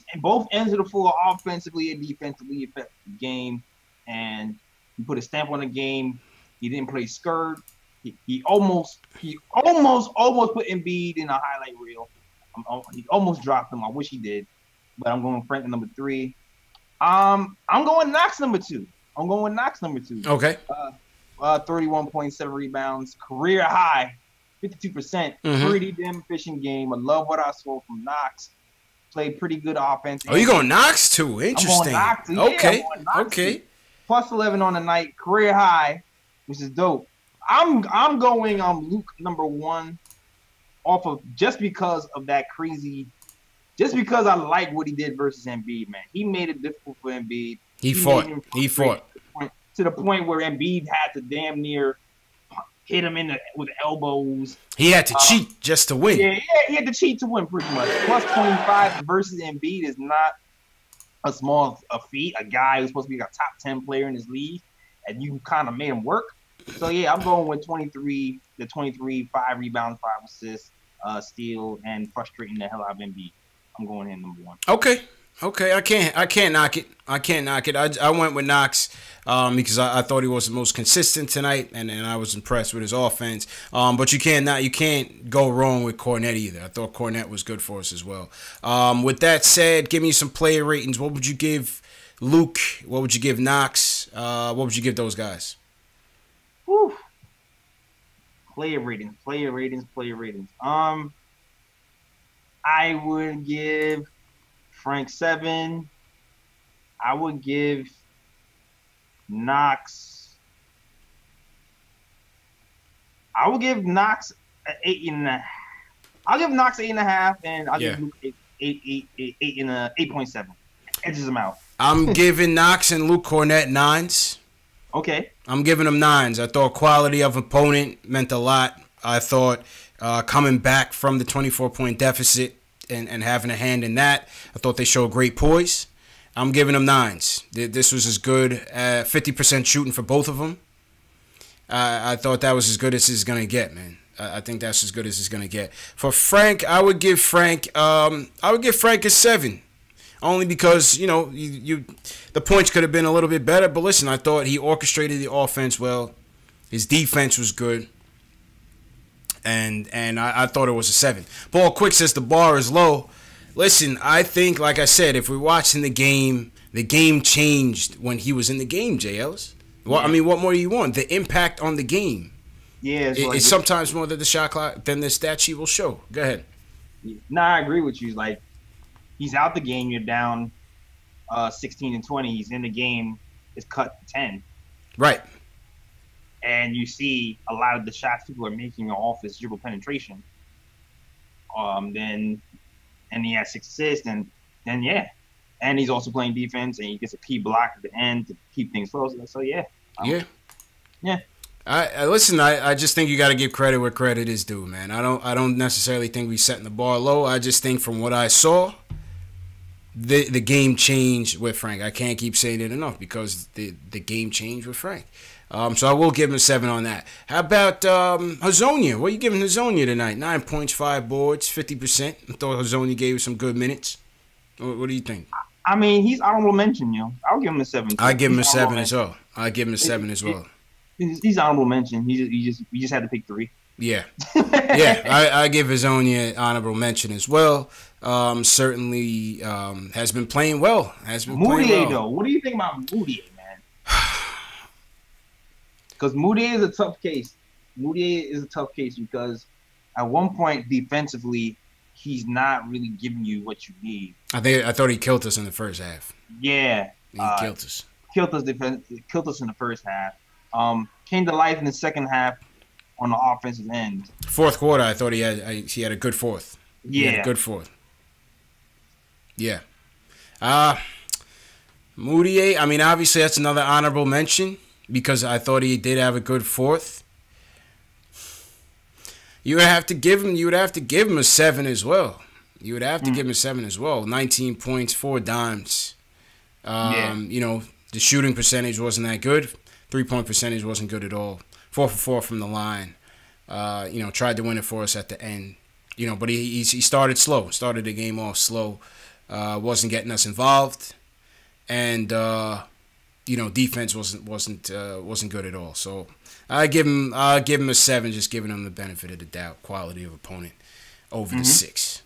ends of the floor, offensively and defensively, affected the game, and he put a stamp on the game. He didn't play skirt. He almost put Embiid in a highlight reel. He almost dropped him. I wish he did, but I'm going Frank at number 3. I'm going Knox number 2. Okay. 31.7 rebounds, career high, 52%. Pretty damn efficient game. I love what I saw from Knox. Played pretty good offense. Oh, you going Knox too? Interesting. Knox too. Okay. Yeah, okay. Plus 11 on the night, career high, which is dope. I'm going Luke number 1 off of just because of that crazy. Just because I like what he did versus Embiid, man. He made it difficult for Embiid. He fought. To the point where Embiid had to damn near hit him with elbows. He had to cheat just to win. Yeah, he had to cheat to win pretty much. Plus 25 versus Embiid is not a small feat. A guy who's supposed to be a top 10 player in his league, and you kind of made him work. So, yeah, I'm going with 23 the 23, 5 rebounds, 5 assists, steal, and frustrating the hell out of Embiid. I'm going in number 1. Okay. I can't knock it. I went with Knox because I thought he was the most consistent tonight, and I was impressed with his offense. But you can't go wrong with Kornet either. I thought Kornet was good for us as well. With that said, give me some player ratings. What would you give Luke? What would you give Knox? What would you give those guys? Whew. Player ratings. I would give Frank 7. I would give Knox. I would give Knox an 8.5. I'll give Knox 8.5, and I'll give Luke 8.7. Edges them out. I'm giving Knox and Luke Kornet 9s. Okay. I'm giving them 9s. I thought quality of opponent meant a lot. I thought coming back from the 24-point deficit and having a hand in that, I thought they showed great poise. I'm giving them 9s. This was as good. 50% shooting for both of them. I thought that was as good as it's going to get, man. I think that's as good as it's going to get. For Frank, I would give Frank a 7. Only because, you the points could have been a little bit better. But listen, I thought he orchestrated the offense well. His defense was good. And I thought it was a 7. Paul Quick says the bar is low. Listen, I think, like I said, if we're watching the game changed when he was in the game, J. Ellis. Well, I mean, what more do you want? The impact on the game. Yeah. It's sometimes more than the shot clock than the stat sheet will show. Go ahead. Nah, I agree with you. Like, he's out the game, you're down 16 and 20. He's in the game, it's cut to 10. Right. And you see a lot of the shots people are making off his dribble penetration. Then he has 6 assists, and he's also playing defense, and he gets a key block at the end to keep things close. So yeah. Listen, I just think you got to give credit where credit is due, man. I don't necessarily think we're setting the bar low. I just think from what I saw, the game changed with Frank. I can't keep saying it enough because the game changed with Frank. So I will give him a 7 on that. How about Hezonja? What are you giving Hezonja tonight? 9 points, 5 boards, 50%. I thought Hezonja gave you some good minutes. What do you think? I mean, he's honorable mention, I'll give him a 7. I give him a 7 as well. I give him a 7 as well. He's honorable mention. We just had to pick 3. Yeah. I give Hezonja honorable mention as well. Certainly has been playing well. Moutier, though. What do you think about Moutier, man? Because Moutier is a tough case. Because at one point defensively, he's not really giving you what you need. I thought he killed us in the first half. Yeah. He killed us. Killed us in the first half. Came to life in the second half on the offensive end. Fourth quarter, I thought he had a good fourth. Yeah. He had a good fourth. Yeah. Moutier, I mean, obviously that's another honorable mention because I thought he did have a good fourth. You would have to give him a 7 as well. 19 points, 4 dimes. The shooting percentage wasn't that good. 3-point percentage wasn't good at all. 4 for 4 from the line. Tried to win it for us at the end. But he started slow. Started the game off slow. Wasn't getting us involved, and defense wasn't good at all. So I give him a 7, just giving him the benefit of the doubt. Quality of opponent over the 6.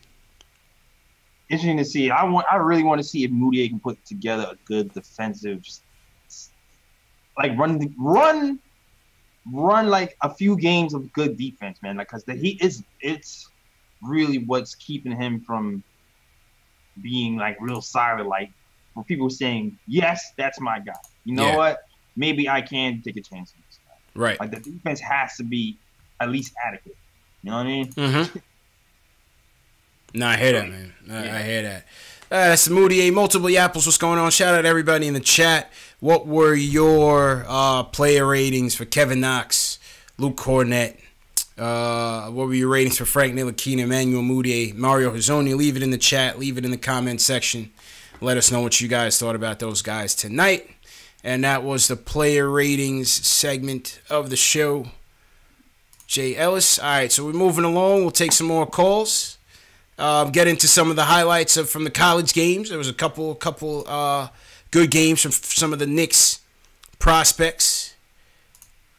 Interesting to see. I really want to see if Moutier can put together a good defensive, like run like a few games of good defense, man. Like, because it's really what's keeping him from being like real silent. Like, when people saying, yes, that's my guy. You know what? Maybe I can take a chance on this guy. Right. Like, the defense has to be at least adequate. You know what I mean? Mm-hmm. No, I hear that, man. I hear that. That's Moutier, Multiple Apples. What's going on? Shout out to everybody in the chat. What were your player ratings for Kevin Knox, Luke Kornet? What were your ratings for Frank Ntilikina, Emmanuel Moutier, Mario Hezonja? Leave it in the chat. Leave it in the comment section. Let us know what you guys thought about those guys tonight. And that was the player ratings segment of the show. Jay Ellis. All right, so we're moving along. We'll take some more calls. Get into some of the highlights from the college games. There was a couple good games from some of the Knicks prospects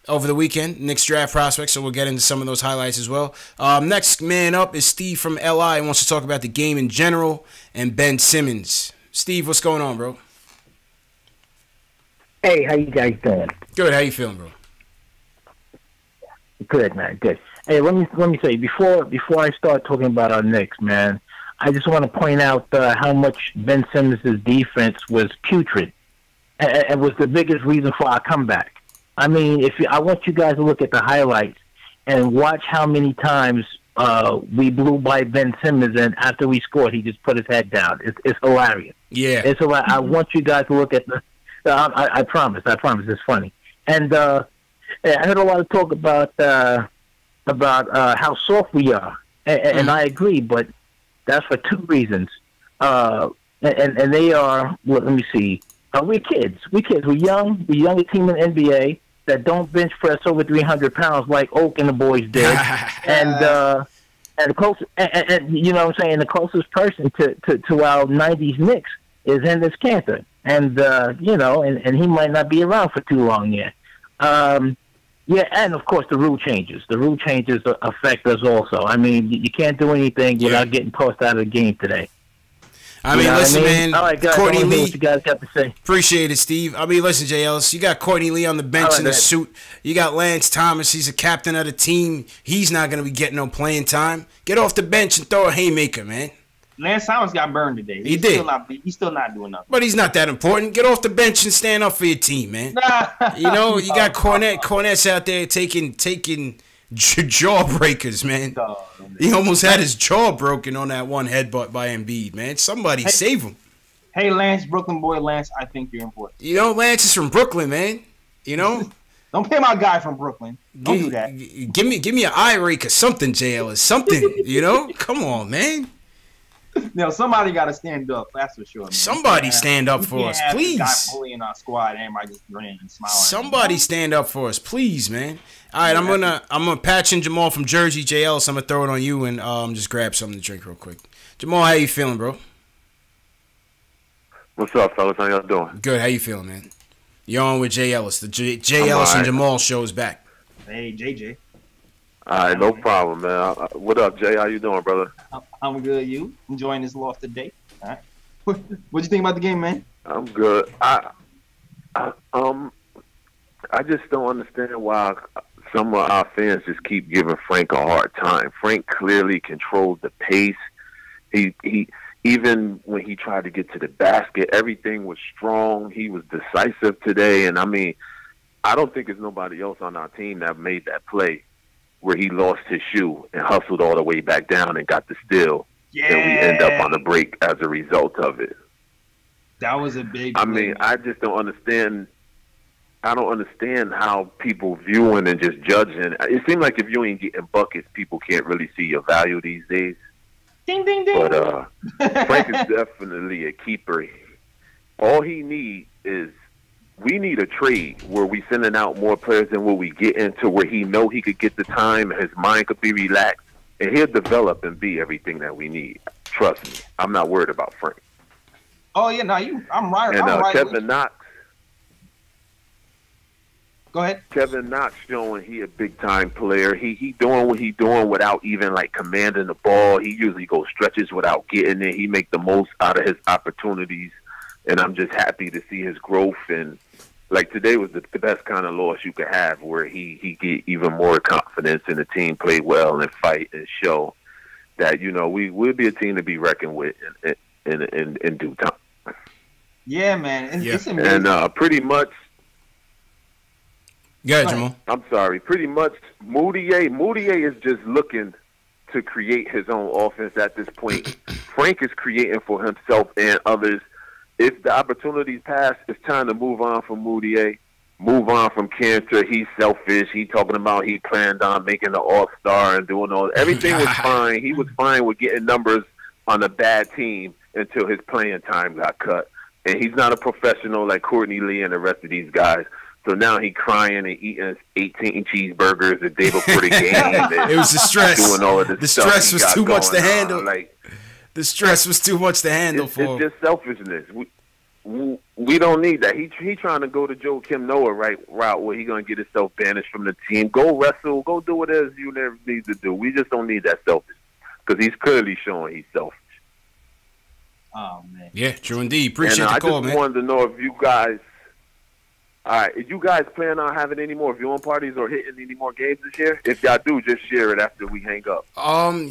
over the weekend, Knicks draft prospects, so we'll get into some of those highlights as well. Next man up is Steve from LI. He wants to talk about the game in general and Ben Simmons. Steve, what's going on, bro? Hey, how you guys doing? Good. How you feeling, bro? Good, man. Good. Hey, let me say before I start talking about our Knicks, man, I just want to point out how much Ben Simmons' defense was putrid, and was the biggest reason for our comeback. I mean, I want you guys to look at the highlights and watch how many times we blew by Ben Simmons, and after we scored, he just put his head down. It's hilarious. Yeah, it's hilarious. I want you guys to look at the. I promise. It's funny. And I heard a lot of talk about how soft we are, and I agree, but that's for two reasons. And they are. Well, let me see. We're kids. We're young. We're young team in the NBA that don't bench press over 300 pounds like Oak and the boys did. and the closest, and you know what I'm saying, the closest person to our 90s Knicks is Hennis Kanter. And, you know, and he might not be around for too long yet. Yeah, and, of course, the rule changes. The rule changes affect us also. I mean, you can't do anything without getting tossed out of the game today. I mean, listen, man. All right, guys, Courtney Lee. What you guys got to say? Appreciate it, Steve. I mean, listen, Jay Ellis. You got Courtney Lee on the bench in a suit. You got Lance Thomas. He's a captain of the team. He's not going to be getting no playing time. Get off the bench and throw a haymaker, man. Lance Thomas got burned today. He did. He's still not doing nothing. But he's not that important. Get off the bench and stand up for your team, man. You know, you got Cornette. Cornette's out there taking jawbreakers, man. He almost had his jaw broken on that one headbutt by Embiid, man. Somebody save him. Hey, Lance, Brooklyn boy, Lance, I think you're important. You know, Lance is from Brooklyn, man. You know? Don't pay my guy from Brooklyn. Don't do that. Give me an eye rake or something, JL, or something. You know? Come on, man. No, somebody got to stand up. That's for sure. Man. Somebody stand up for us, please. Guy bullying our squad, and everybody just grinning and smiling. Somebody stand up for us, please, man. All right, I'm gonna patch in Jamal from Jersey, JL. So I'm gonna throw it on you and just grab something to drink real quick. Jamal, how you feeling, bro? What's up, fellas? How y'all doing? Good. How you feeling, man? You're on with Jay Ellis. The Jay Ellis and Jamal show is back. Hey, JJ. All right, no problem, man. What up, Jay? How you doing, brother? I'm good. You enjoying this loft today? All right. What'd you think about the game, man? I'm good. I just don't understand why some of our fans just keep giving Frank a hard time. Frank clearly controlled the pace. He even when he tried to get to the basket, everything was strong. He was decisive today, and I mean, I don't think there's nobody else on our team that made that play where he lost his shoe and hustled all the way back down and got the steal. Yeah. And we end up on the break as a result of it. That was a big I mean, I just don't understand. I don't understand how people viewing and just judging. It seems like if you ain't getting buckets, people can't really see your value these days. Ding, ding, ding. But Frank is definitely a keeper. All he needs is we need a trade where we sending out more players than what we get into, where he know he could get the time and his mind could be relaxed, and he'll develop and be everything that we need. Trust me, I'm not worried about Frank. Oh yeah, no, I'm right. And I'm right Kevin Knox. Go ahead. Kevin Knox showing he a big time player. He doing what he doing without even like commanding the ball. He usually goes stretches without getting it. He make the most out of his opportunities, and I'm just happy to see his growth. And like today was the best kind of loss you could have, where he get even more confidence in the team, play well and fight and show that we'll be a team to be reckoned with in due time. Yeah, man. And pretty much. Yeah, Jamal. I'm sorry. Pretty much, Moutier is just looking to create his own offense at this point. Frank is creating for himself and others. If the opportunities pass, it's time to move on from Moutier, move on from Kanter. He's selfish. He talking about he planned on making the All-Star and doing all. Everything was fine. He was fine with getting numbers on a bad team until his playing time got cut. And he's not a professional like Courtney Lee and the rest of these guys. So now he crying and eating 18 cheeseburgers the day before the game. It was the stress. Doing all of this the stuff stress was too much to handle. Like, the stress was too much to handle for him. It's just selfishness. We don't need that. He trying to go to Joe Kim Noah route where he gonna get himself banished from the team. Go wrestle. Go do what it is you never need to do. We just don't need that selfish because he's clearly showing he's selfish. Oh man. Yeah, true indeed. Appreciate the call, man. I just wanted to know if you guys. All right, if you guys plan on having any more viewing parties or hitting any more games this year? If y'all do, just share it after we hang up.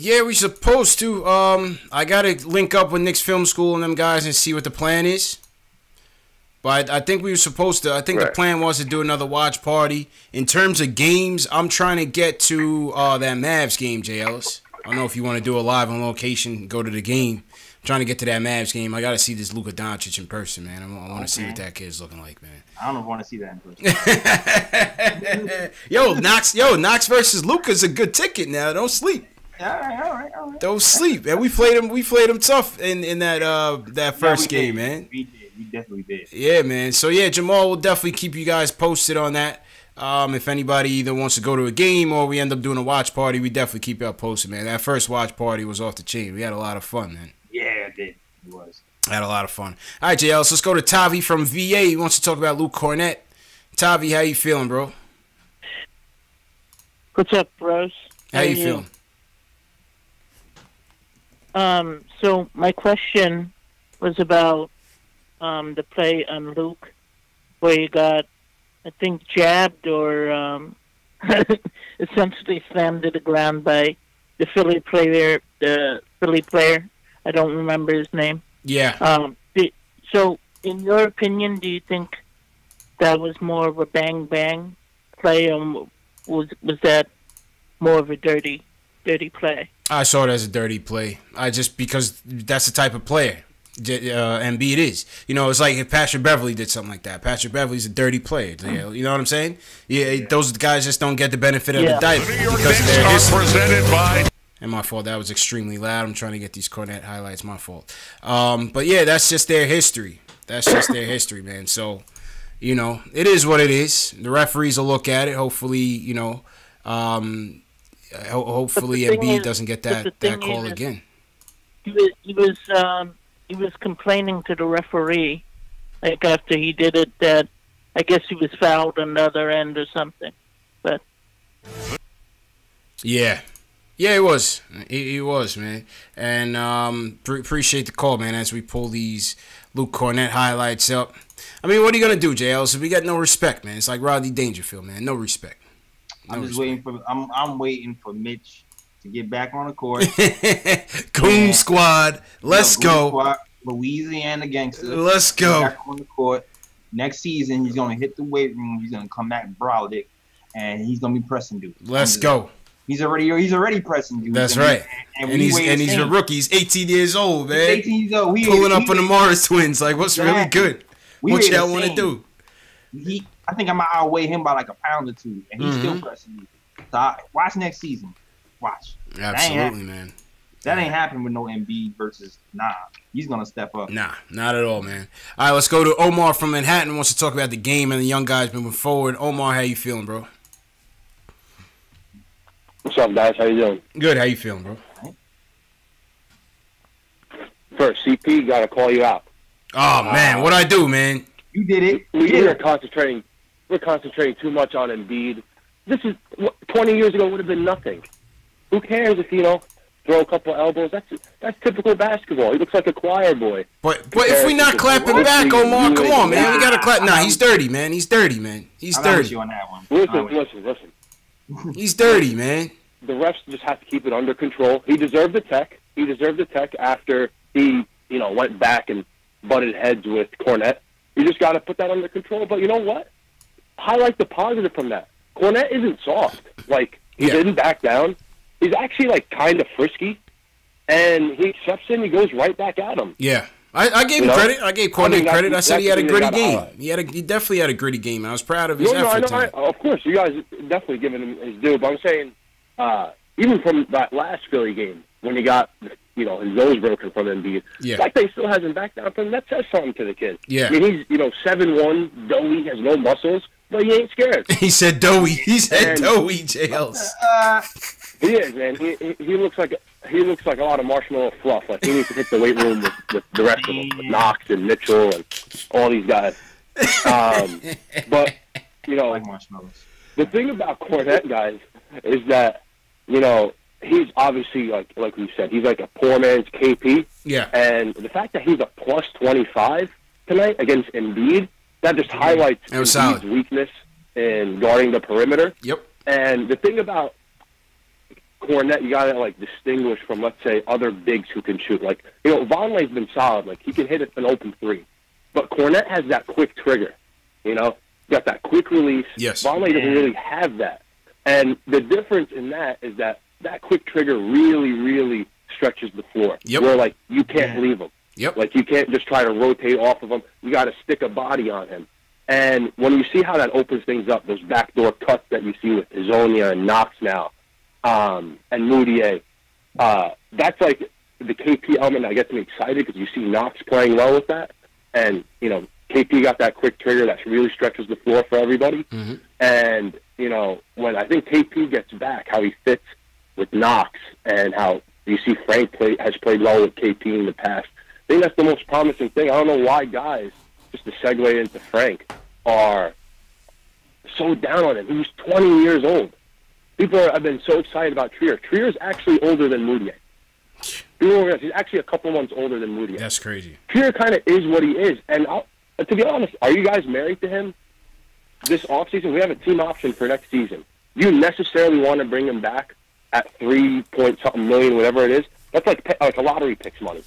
Yeah, we supposed to. I gotta link up with Knicks Film School and them guys and see what the plan is. But I think we were supposed to. I think the plan was to do another watch party. In terms of games, I'm trying to get to that Mavs game, Jay Ellis. I don't know if you want to do a live on location, go to the game. I'm trying to get to that Mavs game. I got to see this Luka Doncic in person, man. I want to see what that kid's looking like, man. I don't want to see that in person. Knox versus Luka's a good ticket now. Don't sleep. All right. Don't sleep. And we played him tough in that first game, man. We definitely did. Yeah, man. So yeah, Jamal will definitely keep you guys posted on that. If anybody either wants to go to a game or we end up doing a watch party, we definitely keep y'all posted, man. That first watch party was off the chain. We had a lot of fun, man. Yeah, it did. It was. I had a lot of fun. All right, JL, so let's go to Tavi from VA. He wants to talk about Luke Cornett. Tavi, how you feeling, bro? What's up, bros? How you feeling? So my question was about the play on Luke, where you got, I think, jabbed or essentially slammed to the ground by the Philly player. I don't remember his name. Yeah. So, in your opinion, do you think that was more of a bang play, or was that more of a dirty play? I saw it as a dirty play. Because that's the type of player Embiid is. You know, it's like if Patrick Beverly did something like that. Patrick Beverly's a dirty player. You know what I'm saying? Yeah, those guys just don't get the benefit of the doubt because of their history. Presented by. And my fault. That was extremely loud. I'm trying to get these Cornette highlights. My fault. But yeah, that's just their history. That's just their history, man. So, you know, it is what it is. The referees will look at it. Hopefully, hopefully Embiid doesn't get that call again. He was complaining to the referee, like after he did it, that I guess he was fouled on the other end or something. But yeah, it was. He was, man. And appreciate the call, man. As we pull these Luke Cornett highlights up. I mean, what are you gonna do, JL? So we got no respect, man. It's like Rodney Dangerfield, man. No respect. I'm waiting for Mitch to get back on the court. Goon Squad, let's go. Squad, Louisiana gangster. Let's go. Back on the court. Next season, he's gonna hit the weight room. He's gonna come back brolic, and he's gonna be pressing dude. Let's go. He's already pressing dude. That's right. And he's a rookie. He's 18 years old, man. He's 18 years old. Pulling up on the Morris twins. Like, what's really good? What y'all want to do? I think I might outweigh him by like a pound or two, and he's still pressing me. So watch next season. Watch. Absolutely, man. That ain't happening with no Embiid versus He's gonna step up. Nah, not at all, man. All right, let's go to Omar from Manhattan. Wants to talk about the game and the young guys moving forward. Omar, how you feeling, bro? What's up, guys? How you doing? Good. How you feeling, bro? First, CP got to call you out. Oh man, what'd I do, man? You did it. We're concentrating. We're concentrating too much on Embiid. This is 20 years ago would have been nothing. Who cares if throw a couple elbows? That's typical basketball. He looks like a choir boy. But if we not clapping back, Omar, come on, man. We gotta clap. Nah, he's dirty, man. He's dirty, man. He's dirty. You on that one. Listen. He's dirty, man. The refs just have to keep it under control. He deserved the tech. After he, went back and butted heads with Cornette. You just got to put that under control. But you know what? Highlight the positive from that. Cornette isn't soft. He didn't back down. He's actually, kind of frisky. And he accepts it and he goes right back at him. Yeah. I gave him credit. I gave Cornette credit. I said he had a gritty game. He definitely had a gritty game. I was proud of his effort. Of course, you guys definitely giving him his due. But I'm saying, even from that last Philly game, when he got, his nose broken from Embiid, the fact that he still hasn't backed down from him, that says something to the kid. Yeah. I mean, he's, 7'1", doughy, has no muscles, but he ain't scared. He said doughy. He said doughy, Jails. He is, man. He looks like a lot of marshmallow fluff. Like he needs to hit the weight room with the rest of them, with Knox and Mitchell and all these guys. But you know, like marshmallows. The thing about Kornet, guys, is that he's obviously like we said, he's like a poor man's KP. Yeah. And the fact that he's a plus 25 tonight against Embiid, that just highlights Embiid's weakness in guarding the perimeter. Yep. And the thing about Kornet, you gotta like distinguish from, let's say, other bigs who can shoot. Like, Vonleh's been solid. Like, he can hit an open three. But Kornet has that quick trigger. Got that quick release. Yes. Vonleh doesn't really have that. And the difference in that is that quick trigger really, really stretches the floor. Yep. Where, like, you can't leave him. Yep. Like, you can't just try to rotate off of him. You got to stick a body on him. And when you see how that opens things up, those backdoor cuts that you see with Hezonja and Knox now, and Moutier, that's like the KP element that gets me excited because you see Knox playing well with that. And, KP got that quick trigger that really stretches the floor for everybody. Mm-hmm. And, when I think KP gets back, how he fits with Knox and how you see Frank has played well with KP in the past, I think that's the most promising thing. I don't know why guys, just to segue into Frank, are so down on him. He's 20 years old. People have been so excited about Trier. Trier's actually older than Moutier. He's actually a couple months older than Moutier. That's crazy. Trier kind of is what he is. And to be honest, are you guys married to him this offseason? We have a team option for next season. Do you necessarily want to bring him back at 3-point-something million, whatever it is? That's like a lottery picks money.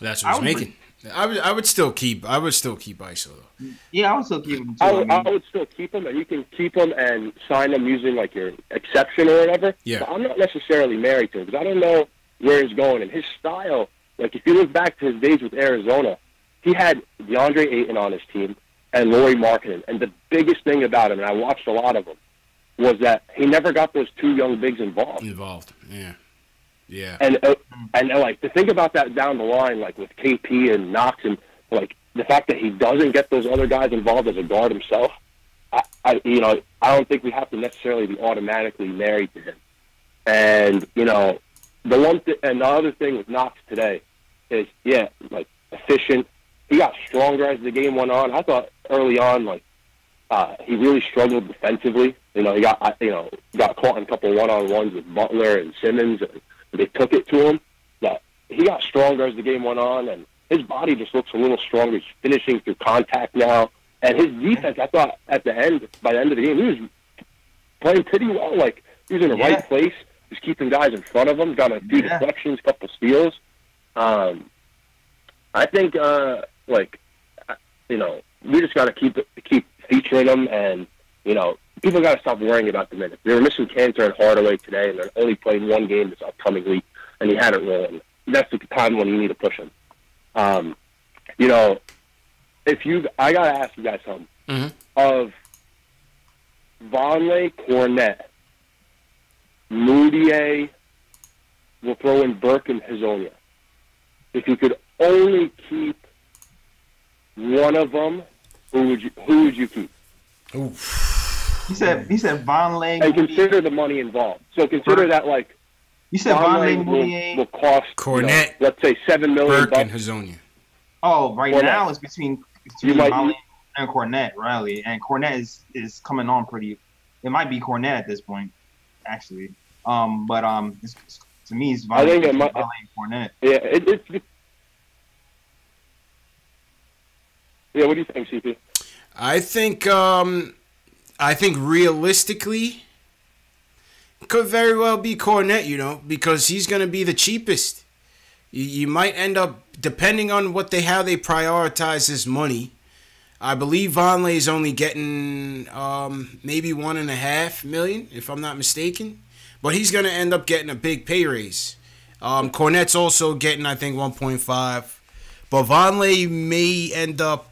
That's what he's making. I would still keep ISO though. Yeah, I would still keep him too. I would still keep him, and you can keep him and sign him using like your exception or whatever. Yeah. But I'm not necessarily married to him because I don't know where he's going and his style. Like if you look back to his days with Arizona, he had DeAndre Ayton on his team and Lauri Markkanen. And the biggest thing about him, and I watched a lot of them, was that he never got those two young bigs involved. Yeah. Yeah. And like to think about that down the line, like with KP and Knox, and like the fact that he doesn't get those other guys involved as a guard himself, I don't think we have to necessarily be automatically married to him. And the other thing with Knox today is like efficient. He got stronger as the game went on. I thought early on, like he really struggled defensively. He got caught in a couple one-on-ones with Butler and Simmons. And they took it to him. But he got stronger as the game went on, and his body just looks a little stronger. He's finishing through contact now. And his defense, I thought, by the end of the game, he was playing pretty well. Like, he was in the right place. He's keeping guys in front of him. Got a few deflections, couple steals. I think, we just got to keep featuring him, and, people got to stop worrying about the minutes. They were missing Kanter and Hardaway today, and they're only playing one game this upcoming week, and he had it rolling. That's the time when you need to push him. I got to ask you guys something. Mm-hmm. Of Vonleh, Kornet, Moutier, we'll throw in Burke and Hezonja. If you could only keep one of them, who would you keep? Oof. He said Vonleh. And consider the money involved. So consider that like you said Vonleh will cost Kornet, let's say $7 million. Burke and Hezonja. Oh, right Kornet. now it's between Vonleh and Kornet, really. And Kornet is coming on pretty. It might be Kornet at this point, actually. To me, it's Vonleh, I think it might, Vonleh and Kornet. Yeah, it's. Yeah, what do you think, CP? I think realistically, could very well be Kornet, because he's going to be the cheapest. You might end up, depending on how they prioritize his money. I believe Vonleh is only getting maybe $1.5 million, if I'm not mistaken. But he's going to end up getting a big pay raise. Kornet's also getting, I think, 1.5. But Vonleh may end up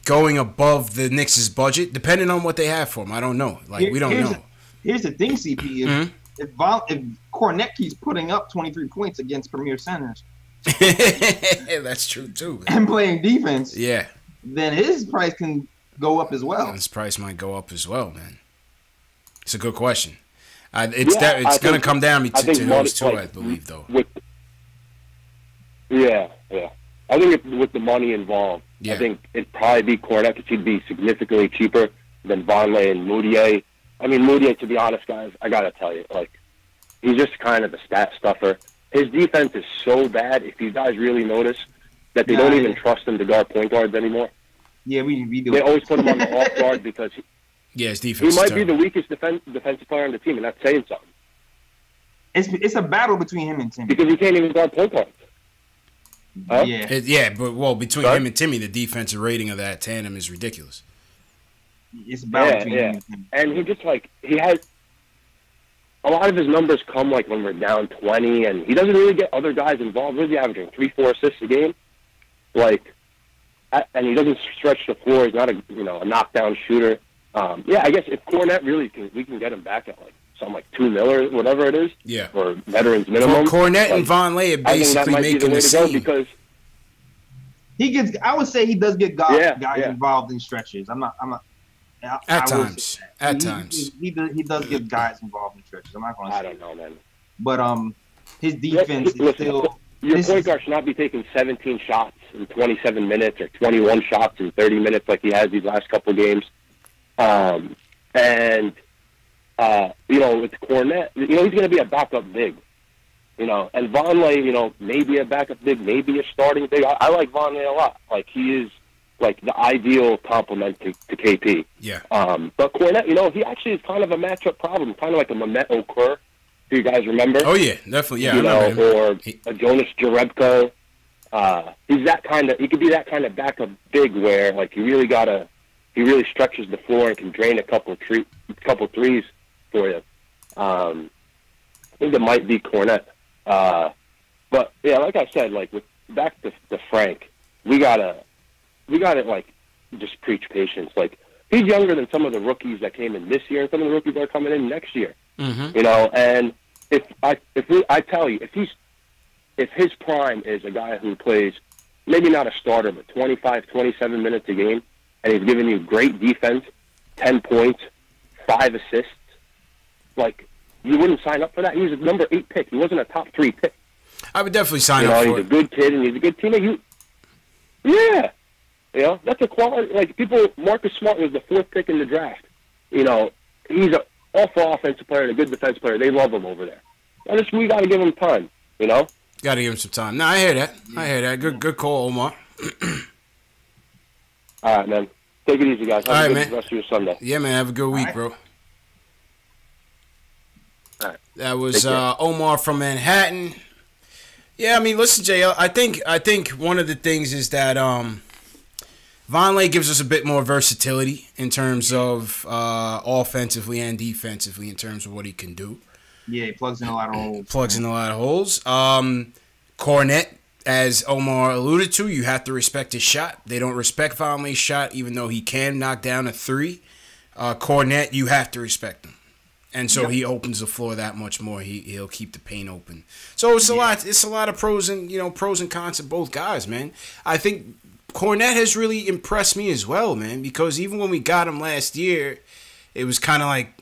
going above the Knicks' budget, depending on what they have for him. I don't know. We don't know. Here's the thing, CP. If Kornet keeps putting up 23 points against premier centers, that's true too, and playing defense, then his price can go up as well. His price might go up as well, man. It's a good question. It's going to come down to those two, I believe, though. Yeah. I think with the money involved, I think it'd probably be Kornet because he'd be significantly cheaper than Vonleh and Moutier. I mean, Moutier, to be honest, guys, I got to tell you, like, he's just kind of a stat stuffer. His defense is so bad, if you guys really notice, that they don't even trust him to guard point guards anymore. Yeah, we do. They always put him on the off guard because his defense. He might be the weakest defensive player on the team, and that's saying something. It's a battle between him and Timmy. Because he can't even guard point guards. Huh? Yeah. Between him and Timmy, the defensive rating of that tandem is ridiculous. It's a battle between him and Timmy. And he just, like, he has a lot of his numbers come, like, when we're down 20, and he doesn't really get other guys involved. What is he averaging? 3-4 assists a game? Like, and he doesn't stretch the floor. He's not a knockdown shooter. I guess if Kornet really we can get him back at, like, something like $2 million or whatever it is. Yeah. Or veterans minimum. Kornet and Vonleh are basically making the same. Because he gets. I would say he does get guys involved in stretches. At times. He does get guys involved in stretches. I'm not going to say. I don't know, man. But his defense is still. Your point guard should not be taking 17 shots in 27 minutes or 21 shots in 30 minutes like he has these last couple games. With Kornet, he's going to be a backup big. And Vonleh, maybe a backup big, maybe a starting big. I like Vonleh a lot. Like, he is, like, the ideal complement to KP. Yeah. But Kornet, he actually is kind of a matchup problem, kind of like a Mehmet Okur. Do you guys remember? Oh yeah, definitely. Yeah, I remember him. Or a Jonas Jerebko. He's that kind of. He could be that kind of backup big where, like, he really stretches the floor and can drain a couple threes for you. I think it might be Kornet. But yeah, like I said, like, back to Frank, we gotta like just preach patience. Like, he's younger than some of the rookies that came in this year, and some of the rookies that are coming in next year. Mm-hmm. And I tell you, if his prime is a guy who plays maybe not a starter, but 25, 27 minutes a game, and he's giving you great defense, 10 points, 5 assists, like, you wouldn't sign up for that. He was a number 8 pick. He wasn't a top 3 pick. I would definitely sign up for it. He's a good kid, and he's a good teammate. That's a quality. Like, Marcus Smart was the 4th pick in the draft. He's an awful offensive player and a good defensive player. They love him over there. We got to give him time, Got to give him some time. No, I hear that. Good call, Omar. All right, man. Take it easy, guys. Have a good rest of your Sunday. Yeah, man. Have a good week, bro. All right. That was Omar from Manhattan. Yeah, I mean, listen, Jay. I think one of the things is that Vonleh gives us a bit more versatility in terms of offensively and defensively in terms of what he can do. Yeah, he plugs in a lot of holes. Kornet, as Omar alluded to, you have to respect his shot. They don't respect Vonleh's shot, even though he can knock down a 3. Kornet, you have to respect him. And so he opens the floor that much more. He'll keep the paint open. So it's a lot. It's a lot of pros and cons of both guys, man. I think Kornet has really impressed me as well, man. Because even when we got him last year, it was kind of like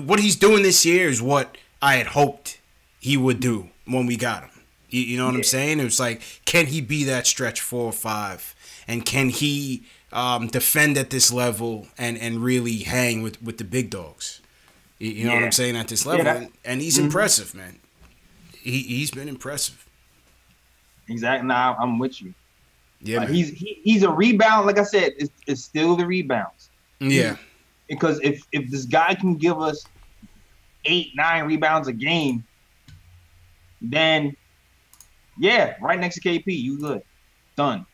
what he's doing this year is what I had hoped he would do when we got him. You know what I'm saying? It was like, can he be that stretch 4 or 5, and can he defend at this level and really hang with the big dogs? You know what I'm saying, at this level, and he's impressive, man. He's been impressive. Exactly. Now I'm with you. Yeah, man. He's a rebound. Like I said, it's still the rebounds. Yeah. Because if this guy can give us 8-9 rebounds a game, then right next to KP, you good, done.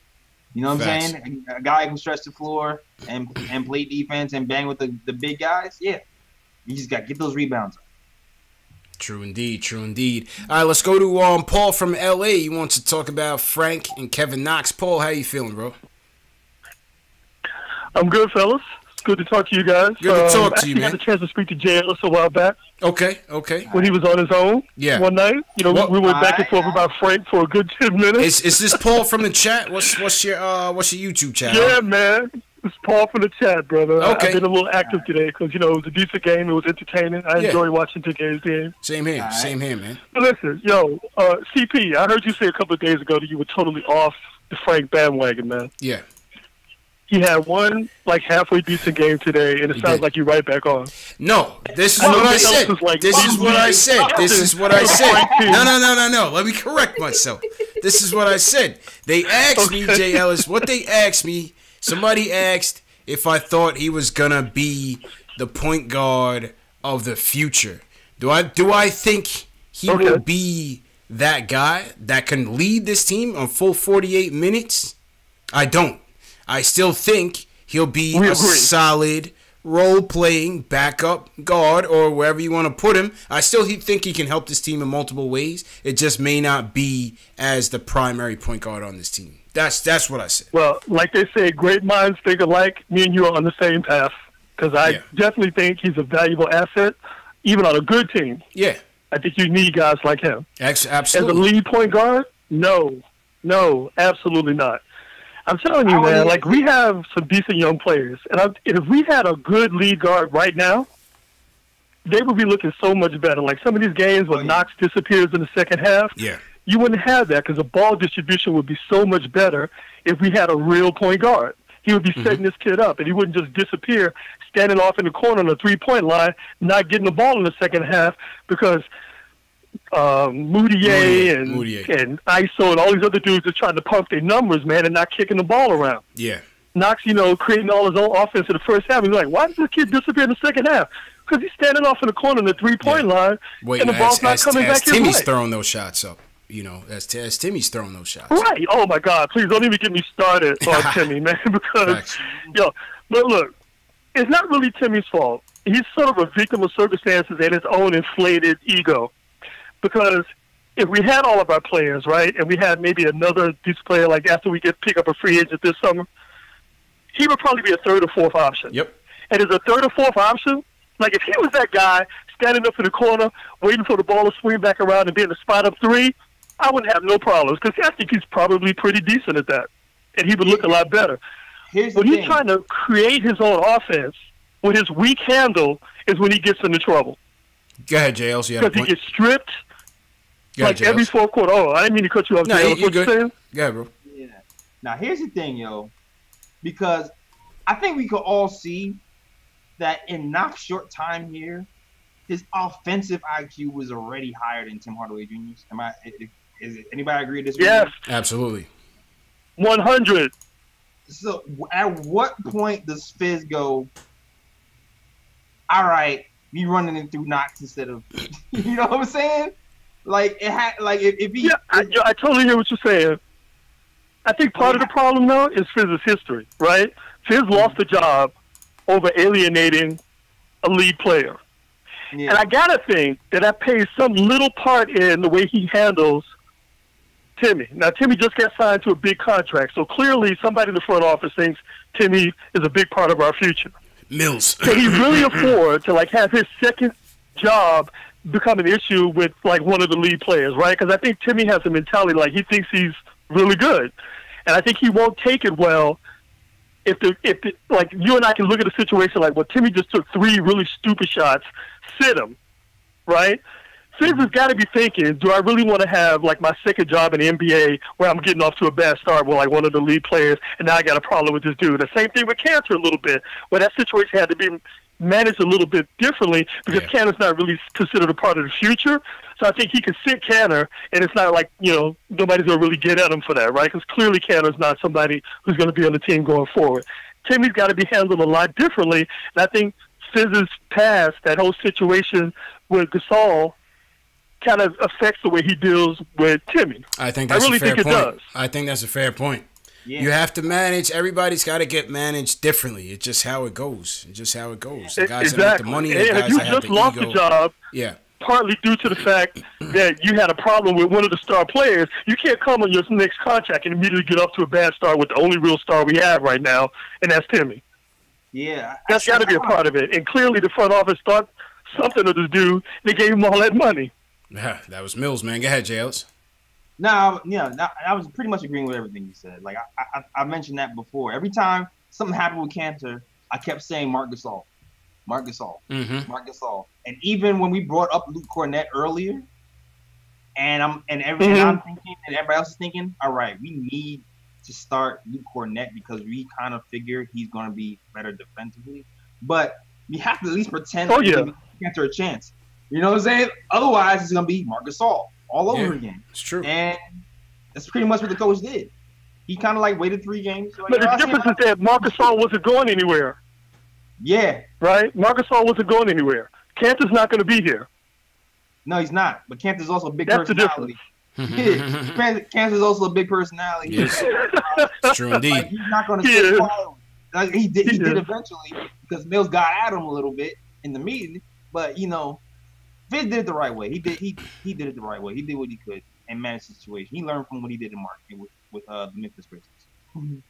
You know what I'm saying? A guy can stretch the floor and play defense and bang with the big guys. Yeah. You just got to get those rebounds up. True indeed. All right, let's go to Paul from L.A. He wants to talk about Frank and Kevin Knox. Paul, how you feeling, bro? I'm good, fellas. It's good to talk to you guys. Good to talk to you, man. I had a chance to speak to Jay Ellis a while back. Okay. When he was on his own one night. We went back and forth about Frank for a good 10 minutes. Is this Paul from the chat? What's your YouTube channel? Yeah, man. It's Paul from the chat, brother. Okay. I've been a little active today because, it was a decent game. It was entertaining. I enjoy watching today's game. Same here. Right. Same here, man. But listen, CP, I heard you say a couple of days ago that you were totally off the Frank bandwagon, man. Yeah. He had one, halfway decent game today, and it sounds like you're right back on. No, this is what I said. This is what I said. This is what I said. No. Let me correct myself. This is what I said. They asked me, Jay Ellis, what they asked me. Somebody asked if I thought he was gonna be the point guard of the future. Do I think he will be that guy that can lead this team on full 48 minutes? I don't. I still think he'll be a solid role-playing backup guard or wherever you want to put him. I still think he can help this team in multiple ways. It just may not be as the primary point guard on this team. That's what I said. Well, like they say, great minds think alike. Me and you are on the same path because I definitely think he's a valuable asset, even on a good team. Yeah. I think you need guys like him. Absolutely. As a lead point guard, no, absolutely not. I'm telling you, man, we have some decent young players. And if we had a good lead guard right now, they would be looking so much better. Like some of these games where Knox disappears in the second half, you wouldn't have that because the ball distribution would be so much better if we had a real point guard. He would be setting this kid up, and he wouldn't just disappear, standing off in the corner on the three-point line, not getting the ball in the second half because Moutier and ISO and all these other dudes are trying to pump their numbers, man, and not kicking the ball around. Yeah. Knox, creating all his own offense in the first half. He's like, why does this kid disappear in the second half? Because he's standing off in the corner on the three-point line, and the ball's not coming back his way. Timmy's throwing those shots up. As Timmy's throwing those shots. Right. Oh, my God. Please don't even get me started on Timmy, man, because, but look, it's not really Timmy's fault. He's sort of a victim of circumstances and his own inflated ego. Because if we had all of our players, right, and we had maybe another decent player, after we pick up a free agent this summer, he would probably be a third or fourth option. Yep. And as a third or fourth option, if he was that guy standing up in the corner, waiting for the ball to swing back around and be in the spot up three, I wouldn't have no problems because I think he's probably pretty decent at that. And he would look a lot better. When he's trying to create his own offense, with his weak handle is when he gets into trouble. Go ahead, JL. Because he gets stripped every fourth quarter. Oh, I didn't mean to cut you off. No, you're good. Saying? Go ahead, bro. Yeah. Now, here's the thing, because I think we could all see that in not short time here, his offensive IQ was already higher than Tim Hardaway Jr.'s. Is anybody agree with this? Yes. Absolutely. 100. So at what point does Fizz go, all right, me running it through Knox instead of, you know what I'm saying? If he... Yeah, I totally hear what you're saying. I think part of the problem, though, is Fizz's history, right? Fizz lost the job over alienating a lead player. Yeah. And I got to think that plays some little part in the way he handles Timmy. Now, Timmy just got signed to a big contract, so clearly somebody in the front office thinks Timmy is a big part of our future. Mills. Can he really afford to have his second job become an issue with one of the lead players, right? Because I think Timmy has a mentality he thinks he's really good, and I think he won't take it well if you and I can look at a situation Timmy just took 3 really stupid shots, sit him, right? Fizz has got to be thinking, do I really want to have my second job in the NBA where I'm getting off to a bad start with one of the lead players, and now I got a problem with this dude? The same thing with Kanter a little bit, where that situation had to be managed a little bit differently because Kanter's not really considered a part of the future. So I think he can sit Kanter, and it's not nobody's going to really get at him for that, right? Because clearly Kanter's not somebody who's going to be on the team going forward. Timmy's got to be handled a lot differently, and I think Fizz's past, that whole situation with Gasol, kind of affects the way he deals with Timmy. I think that's a fair point. It does. I think that's a fair point. Yeah. You have to manage. Everybody's got to get managed differently. It's just how it goes. The guys that have the money, the guys that have the ego. You just lost the job. Yeah. Partly due to the fact that you had a problem with one of the star players. You can't come on your next contract and immediately get off to a bad start with the only real star we have right now, and that's Timmy. Yeah. That's got to be a part of it. And clearly the front office thought something of this dude. They gave him all that money. Yeah, that was Mills, man. Go ahead, JLs. No, I was pretty much agreeing with everything you said. I mentioned that before. Every time something happened with Kanter, I kept saying Marc Gasol. Marc Gasol. Marc Gasol. And even when we brought up Luke Cornett earlier, and I'm thinking, and everybody else is thinking, all right, we need to start Luke Cornett because we kind of figure he's going to be better defensively. But we have to at least pretend to give Kanter a chance. You know what I'm saying? Otherwise, it's going to be Marc Gasol all over again. It's true. And that's pretty much what the coach did. He kind of like waited 3 games. Like, but the difference is that Marc Gasol wasn't going anywhere. Yeah. Right? Marc Gasol wasn't going anywhere. Kanter's not going to be here. No, he's not. But Kanter's also a big That's personality. Kanter's also a big personality. Yes. It's true indeed. Like, he's not going to stay quiet. Like, he did eventually because Mills got at him a little bit in the meeting. But, you know, Fizz did it the right way. He did it the right way. He did what he could and managed the situation. He learned from what he did in marketing with the Memphis Grizzlies.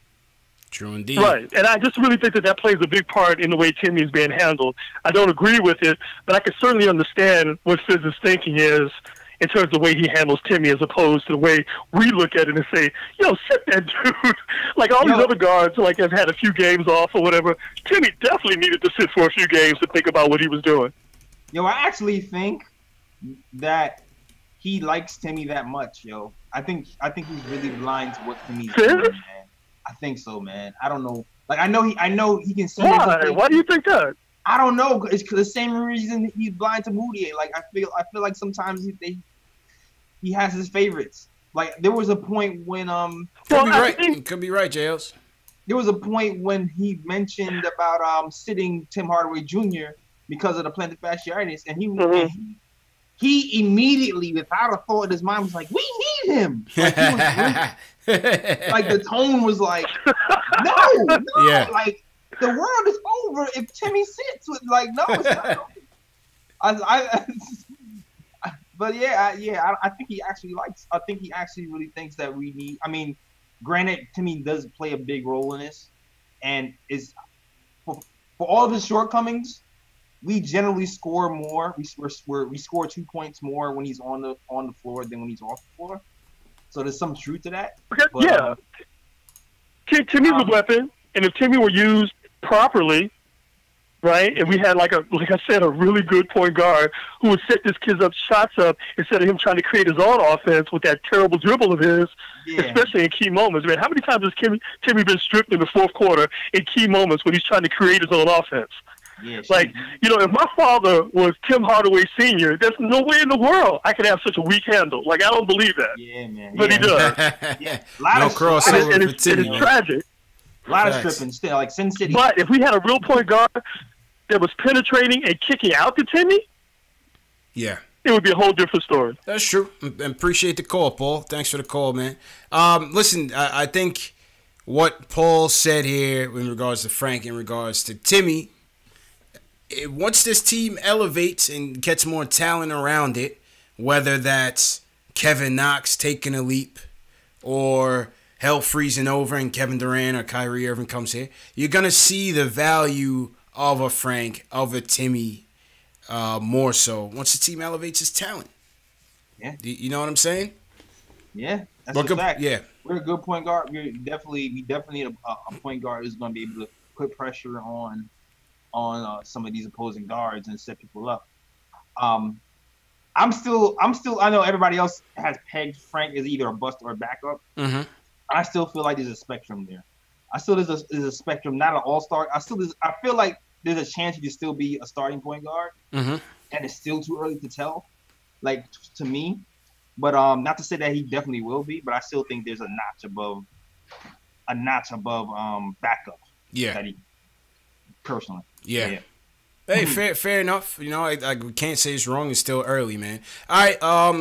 True indeed. Right, and I just really think that plays a big part in the way Timmy is being handled. I don't agree with it, but I can certainly understand what Fizz's thinking is in terms of the way he handles Timmy as opposed to the way we look at it and say, yo, sit that dude. Like all these other guards like have had a few games off or whatever. Timmy definitely needed to sit for a few games to think about what he was doing. Yo, I actually think that he likes Timmy that much, yo. I think he's really blind to what Timmy's doing, man. I think so, man. I don't know. Like I know he can see. Why do you think that? I don't know. It's the same reason he's blind to Moutier. Like I feel like sometimes he has his favorites. Like there was a point when could be right, JLs. There was a point when he mentioned about sitting Tim Hardaway Jr. because of the plantar fasciitis, and he immediately, without a thought in his mind, was like, "We need him." Like, he was like the tone was like, "No, yeah. Like the world is over if Timmy sits with like no." It's not. But I think he actually likes. I think he actually really thinks that we need. I mean, granted, Timmy does play a big role in this, and is for all of his shortcomings. We generally score more. We score 2 points more when he's on the floor than when he's off the floor. So there's some truth to that. But, Timmy's a weapon, and if Timmy were used properly, right, and we had like I said, a really good point guard who would set this kid's shots up instead of him trying to create his own offense with that terrible dribble of his, especially in key moments. Man, how many times has Timmy been stripped in the fourth quarter in key moments when he's trying to create his own offense? Yeah, like, you know, if my father was Tim Hardaway Sr., there's no way in the world I could have such a weak handle. Like, I don't believe that. Yeah, man. But he does. No crossover and it's tragic. A lot of stripping still, like Sin City. But if we had a real point guard that was penetrating and kicking out to Timmy, it would be a whole different story. That's true. I appreciate the call, Paul. Thanks for the call, man. Listen, I think what Paul said here in regards to Frank, in regards to Timmy, once this team elevates and gets more talent around it, whether that's Kevin Knox taking a leap or hell freezing over and Kevin Durant or Kyrie Irving comes here, you're going to see the value of a Frank, of a Timmy more so once the team elevates its talent. Yeah. You know what I'm saying? Yeah, that's a fact. Yeah. We're a good point guard. We definitely need a point guard who's going to be able to put pressure on some of these opposing guards and set people up. I'm still. I know everybody else has pegged Frank as either a bust or a backup. Mm-hmm. I still feel like there's a spectrum there. There's a spectrum, not an all-star. I feel like there's a chance he could still be a starting point guard, and it's still too early to tell. Like to me, but not to say that he definitely will be, but I still think there's a notch above backup. Yeah. That he, personally. Yeah. Hey, fair enough. You know, I can't say it's wrong. It's still early, man. All right,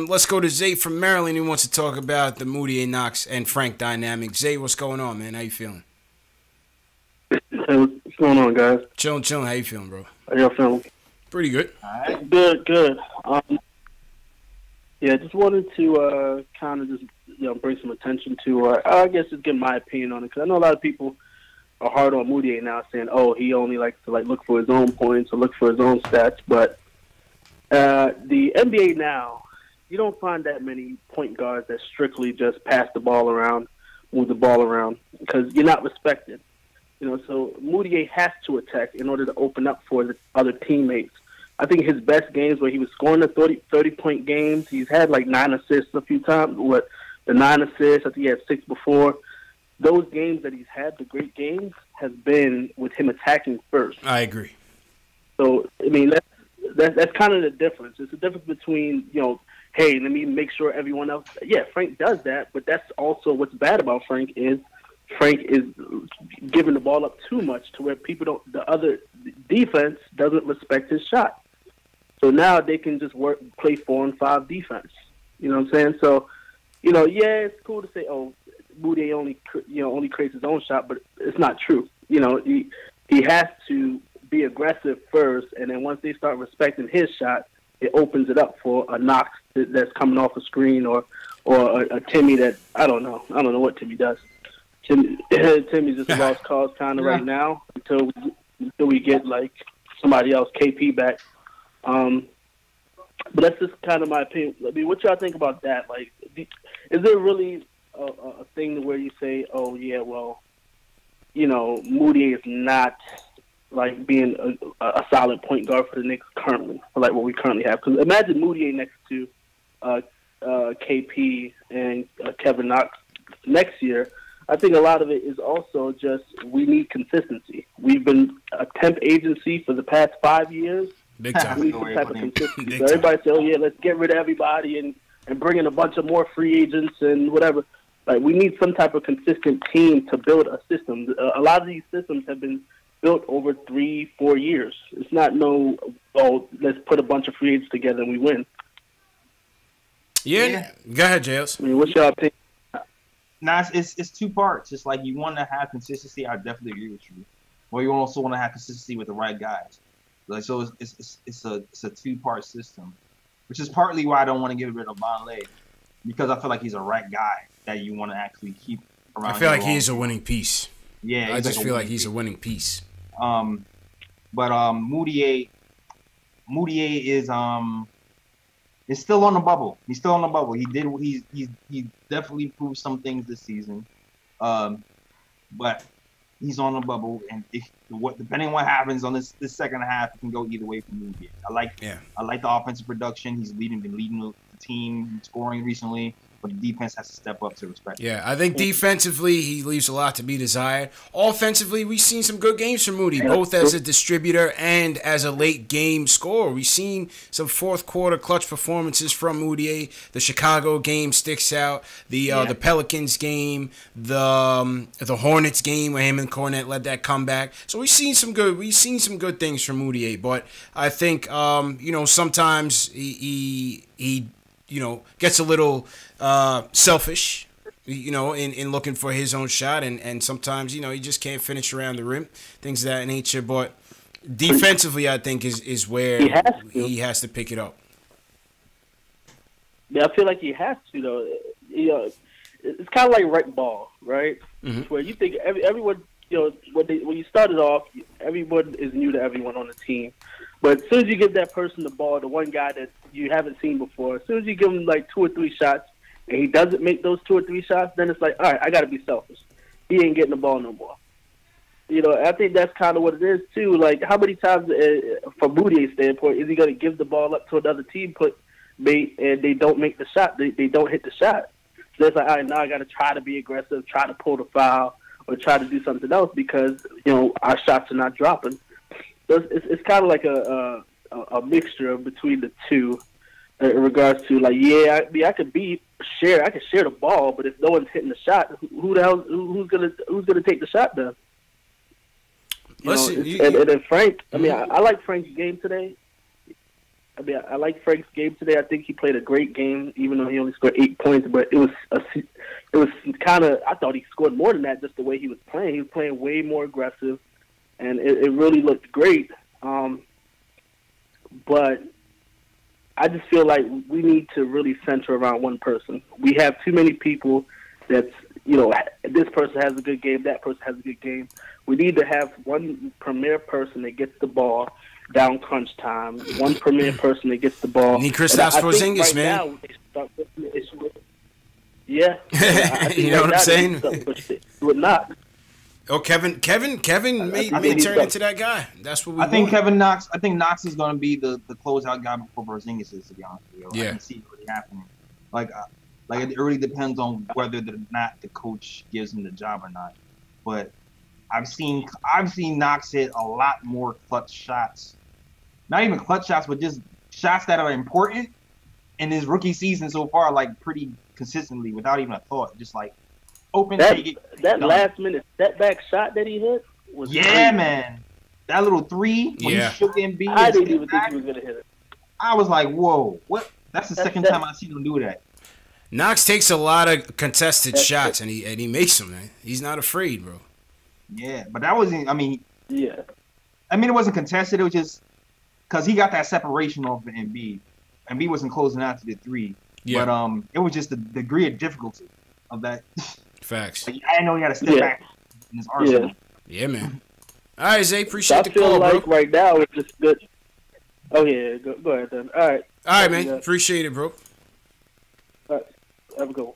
let's go to Zay from Maryland. He wants to talk about the Moutier, Knox, and Frank dynamic. Zay, what's going on, man? How you feeling? Hey, what's going on, guys? Chilling. How you feeling, bro? How y'all feeling? Pretty good. All right. Good. Yeah, just wanted to kind of just bring some attention to, I guess, just get my opinion on it, because I know a lot of people are hard on Moutier now, saying, "Oh, he only likes to look for his own points or look for his own stats." But the NBA now, you don't find that many point guards that strictly just pass the ball around, move the ball around, because you're not respected. So Moutier has to attack in order to open up for the other teammates. I think his best games where he was scoring the 30-point games, he's had like 9 assists a few times. The 9 assists, I think he had 6 before. Those games that he's had, the great games, has been with him attacking first. I agree. So, I mean, that's kind of the difference. It's the difference between, hey, let me make sure everyone else. Yeah, Frank does that, but that's also what's bad about Frank is giving the ball up too much to where the other defense doesn't respect his shot. So now they can just play 4 and 5 defense. You know what I'm saying? So, yeah, it's cool to say, oh, Moutier only creates his own shot, but it's not true. He has to be aggressive first, and then once they start respecting his shot, it opens it up for a Knox that's coming off a screen or a Timmy that I don't know what Timmy does. Timmy's just a lost cause kind of right now until we get like somebody else, KP back. But that's just kind of my opinion. I mean, what y'all think about that? Like, is there really a thing where you say, oh yeah, well, Moutier is not like being a solid point guard for the Knicks currently, for like what we currently have? Because imagine Moutier next to KP and Kevin Knox next year. I think a lot of it is also just we need consistency. We've been a temp agency for the past 5 years. Big time. We need some type of consistency. So everybody say, oh yeah, let's get rid of everybody and bring in a bunch of more free agents and whatever. Like, we need some type of consistent team to build a system. A lot of these systems have been built over 3-4 years. It's not let's put a bunch of free agents together and we win. Yeah. Go ahead, Jails. I mean, what's your opinion? Nah, it's 2 parts. It's like you want to have consistency. I definitely agree with you. Or you also want to have consistency with the right guys. Like, so it's a 2-part system, which is partly why I don't want to get rid of Bonley, because I feel like he's a right guy that you want to actually keep around. I feel like he's a winning piece. Yeah, I just feel like he's a winning piece. But Moutier is still on the bubble. He's still on the bubble. He definitely proved some things this season, but he's on the bubble. And depending on what happens on this second half, it can go either way for Moutier. I like the offensive production. He's been leading the team scoring recently. But the defense has to step up to respect. Yeah, I think defensively he leaves a lot to be desired. Offensively, we've seen some good games from Moody, both as a distributor and as a late game scorer. We've seen some fourth quarter clutch performances from Moutier. The Chicago game sticks out. The Pelicans game, the Hornets game where him and Cornette led that comeback. So we've seen some good things from Moutier. But I think sometimes he gets a little selfish, in looking for his own shot, and sometimes, he just can't finish around the rim, things of that nature. But defensively, I think is where he has to pick it up. Yeah, I feel like he has to, though. It's kind of like rec ball, right? Mm-hmm. Where you think everyone, when you started off, everyone is new to everyone on the team. But as soon as you give that person the ball, the one guy that you haven't seen before, as soon as you give him like 2 or 3 shots, and he doesn't make those 2 or 3 shots, then it's like, all right, I got to be selfish. He ain't getting the ball no more. I think that's kind of what it is, too. Like, how many times, from Moutier's standpoint, is he going to give the ball up to another team mate and they don't make the shot? They don't hit the shot. So it's like, all right, now I got to try to be aggressive, try to pull the foul, or try to do something else because, our shots are not dropping. So it's kind of like a mixture between the two in regards to, like, I could share the ball, but if no one's hitting the shot, who's gonna take the shot then? And then Frank, I mean, I like Frank's game today. I like Frank's game today. I think he played a great game, even though he only scored 8 points. But it was kind of, I thought he scored more than that just the way he was playing. He was playing way more aggressive, and it really looked great. But I just feel like we need to really center around one person. We have too many people that's, this person has a good game, that person has a good game. We need to have one premier person that gets the ball down crunch time, one premier person that gets the ball. Need Kristaps Porzingis, man. Yeah. You know what I'm saying? Would not. Oh, Kevin may turn into that guy. That's what we. I think Knox is going to be the closeout guy before Porzingis is. To be honest with you, I can see it really happening. Like it really depends on whether or not the coach gives him the job or not. But I've seen Knox hit a lot more clutch shots. Not even clutch shots, but just shots that are important in his rookie season so far, like pretty consistently without even a thought. Just like open. That last minute step back shot that he hit was crazy. Man. That little three when he shook Embiid. I didn't even think he was gonna hit it. I was like, whoa, what? That's the second time I've seen him do that. Knox takes a lot of contested shots and he makes them, man. He's not afraid, bro. Yeah, but that wasn't. I mean, it wasn't contested. It was just because he got that separation off of Embiid. Embiid wasn't closing out to the three. Yeah. But it was just the degree of difficulty of that. Facts. Like, I didn't know he had to step back in his arsenal. Yeah, man. All right, Zay, appreciate the call, bro. I feel like right now it's just good. Oh, yeah, go ahead then. All right, man. Appreciate it, bro. All right, have a good one.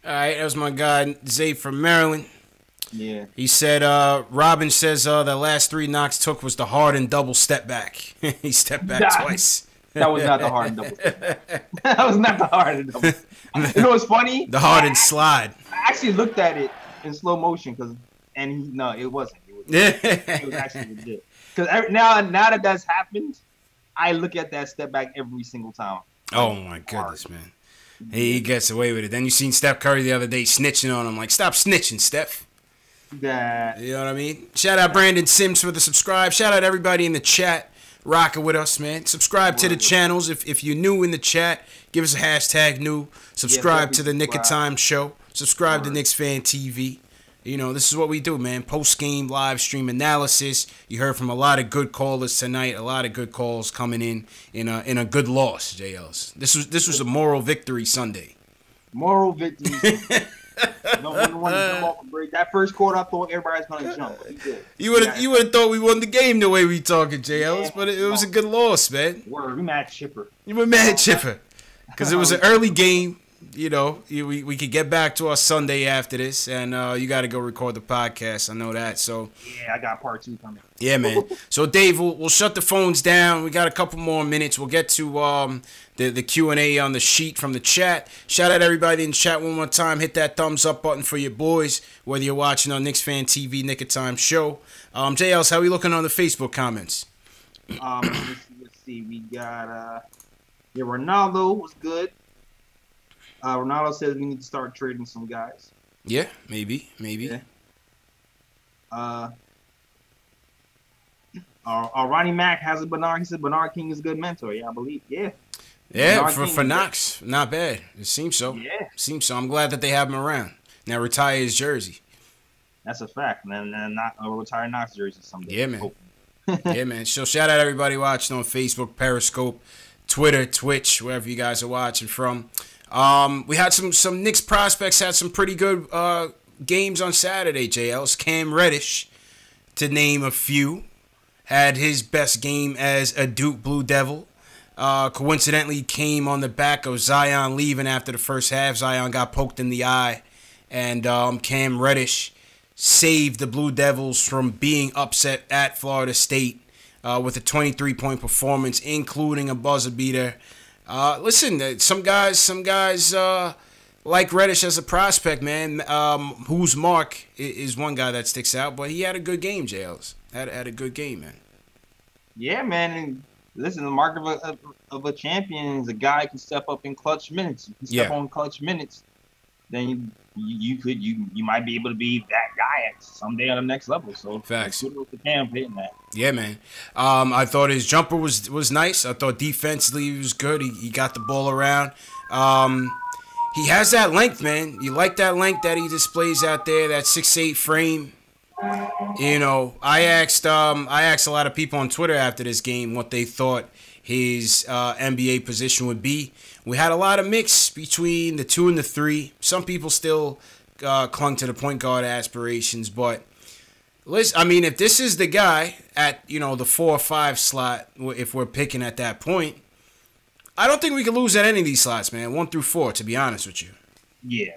All right, that was my guy, Zay from Maryland. Yeah. He said, Robin says the last three Knox took was the Harden double step back. He stepped back twice. That was not the Harden double step. That was not the Harden double step. You know what's funny? The Harden slide. I actually looked at it in slow motion no, it wasn't. It was actually legit. Because now that that's happened, I look at that step back every single time. Oh, my goodness, man. He gets away with it. Then you seen Steph Curry the other day snitching on him. Like, stop snitching, Steph. That. You know what I mean? Shout out Brandon Sims for the subscribe. Shout out everybody in the chat rocking with us, man. Subscribe to the channels. If you're new in the chat, give us a hashtag new. Subscribe to the Nick of Time show. Subscribe to KnicksFanTV. You know, this is what we do, man. Post-game live stream analysis. You heard from a lot of good callers tonight. A lot of good calls coming in a good loss, JLs. This was a moral victory Sunday. Moral victory. No one wanted to jump off a break. That first quarter, I thought everybody was going to jump. But he did. You would have thought we won the game the way we talking, JLs, but it was a good loss, man. We mad chipper. You were mad chipper because it was an early game. You know, we could get back to our Sunday after this, and you got to go record the podcast. I know that. So yeah, I got part 2 coming. Yeah, man. So Dave, we'll shut the phones down. We got a couple more minutes. We'll get to the Q&A on the sheet from the chat. Shout out everybody in the chat one more time. Hit that thumbs up button for your boys, whether you're watching on KnicksFanTV Nick of Time show. JLs, how we looking on the Facebook comments? Let's see. We got Ronaldo was good. Ronaldo says we need to start trading some guys. Yeah, maybe. Yeah. Ronnie Mack has a Bernard. He said Bernard King is a good mentor. Yeah, I believe. Yeah. Yeah, for Knox, not bad. It seems so. Yeah. Seems so. I'm glad that they have him around. Now retire his jersey. That's a fact, man. And not retire Knox jersey someday. Yeah, man. Yeah, man. So shout out everybody watching on Facebook, Periscope, Twitter, Twitch, wherever you guys are watching from. We had some Knicks prospects had some pretty good games on Saturday, JLs. Cam Reddish, to name a few, had his best game as a Duke Blue Devil. Coincidentally came on the back of Zion leaving after the first half. Zion got poked in the eye, and Cam Reddish saved the Blue Devils from being upset at Florida State with a 23-point performance, including a buzzer beater. Listen, some guys like Reddish as a prospect, man. Who's Mark is one guy that sticks out, but he had a good game, JLs. Had a good game, man. Yeah, man. And listen, the mark of a champion is a guy who can step up in clutch minutes. If you step on clutch minutes, then you might be able to be that guy someday on the next level. So facts. Good with the Cam hitting that. Yeah, man. I thought his jumper was nice. I thought defensively he was good. He got the ball around. He has that length, man. You like that length that he displays out there, that 6'8" frame. You know, I asked a lot of people on Twitter after this game what they thought his NBA position would be. We had a lot of mix between the 2 and the 3. Some people still clung to the point guard aspirations, but listen, I mean, if this is the guy at, the 4 or 5 slot, if we're picking at that point, I don't think we can lose at any of these slots, man. 1 through 4, to be honest with you. Yeah.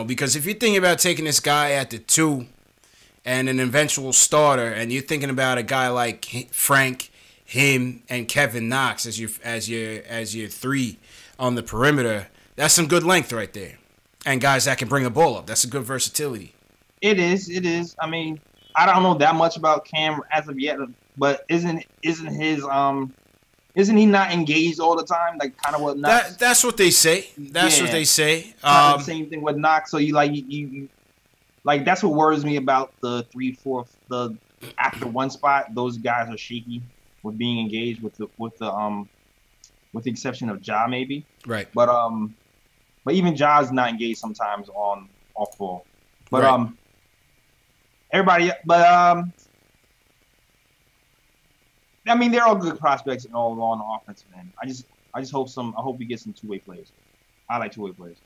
Because if you're thinking about taking this guy at the 2, and an eventual starter, and you're thinking about a guy like Frank, him, and Kevin Knox as your three on the perimeter, that's some good length right there. And guys that can bring the ball up. That's a good versatility. It is. I mean, I don't know that much about Cam as of yet, but isn't he not engaged all the time? Like kind of what Knox. That's what they say. That's what they say. The same thing with Knox. So you like that's what worries me about the 3-4 the after one spot. Those guys are shaky with being engaged with the exception of Ja maybe. Right. But even Ja's not engaged sometimes on off ball. But right. Everybody. But I mean, they're all good prospects and all on the offensive end. I just hope we get some two-way players. I like two-way players.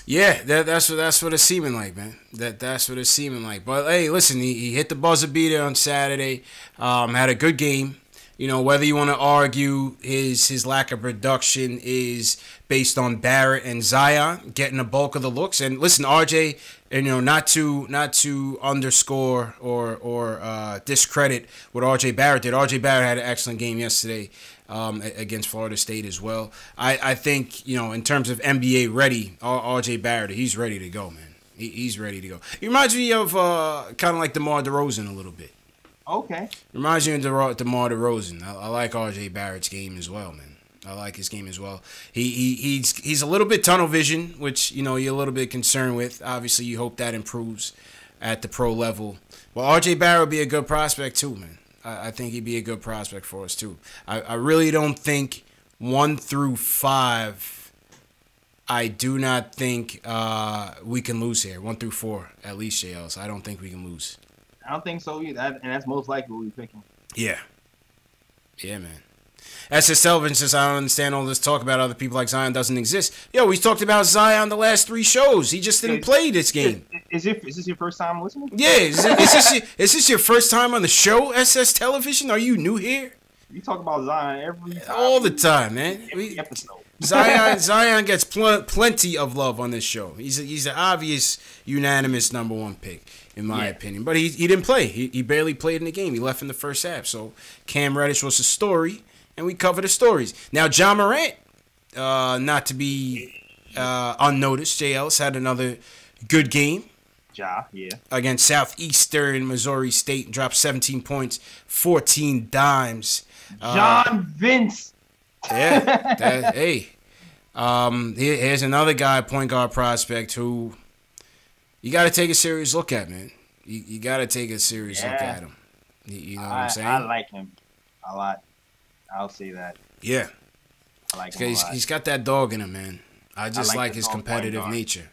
Yeah, that's what it's seeming like, man. That's what it's seeming like. But hey, listen, he hit the buzzer beater on Saturday. Had a good game. You know, whether you want to argue his lack of production is based on Barrett and Zion getting the bulk of the looks. And listen, RJ, you know, not to underscore or discredit what RJ Barrett did. RJ Barrett had an excellent game yesterday against Florida State as well. I think, you know, in terms of NBA ready, RJ Barrett, he's ready to go, man. He's ready to go. He reminds me of kind of like DeMar DeRozan a little bit. Okay. Reminds me of DeMar DeRozan. I like RJ Barrett's game as well, man. I like his game as well. He's a little bit tunnel vision, which, you know, you're a little bit concerned with. Obviously, you hope that improves at the pro level. Well, RJ Barrett would be a good prospect too, man. I think he'd be a good prospect for us too. I really don't think 1 through 5. I do not think we can lose here. 1 through 4, at least, JLs. I don't think we can lose. I don't think so either, and that's most likely what we're picking. Yeah. Yeah, man. SS Television says, I don't understand all this talk about other people like Zion doesn't exist. Yo, we talked about Zion the last 3 shows. He just didn't play this game. Is this your first time listening? Yeah. Is this your first time on the show, SS Television? Are you new here? You talk about Zion every time. All the time, man. Every episode. Zion gets plenty of love on this show. He's an obvious unanimous #1 pick, in my opinion. But he didn't play. He barely played in the game. He left in the first half. So Cam Reddish was a story, and we cover the stories. Now, John Morant, not to be unnoticed, J. Ellis had another good game. Yeah. Against Southeastern Missouri State, dropped 17 points, 14 dimes. John Vince. Yeah. Hey. Here's another guy, point guard prospect, who you got to take a serious look at, man. You got to take a serious look at him. You know what I'm saying? I like him a lot. I'll say that. Yeah. I like him a lot. He's got that dog in him, man. I just like his competitive nature.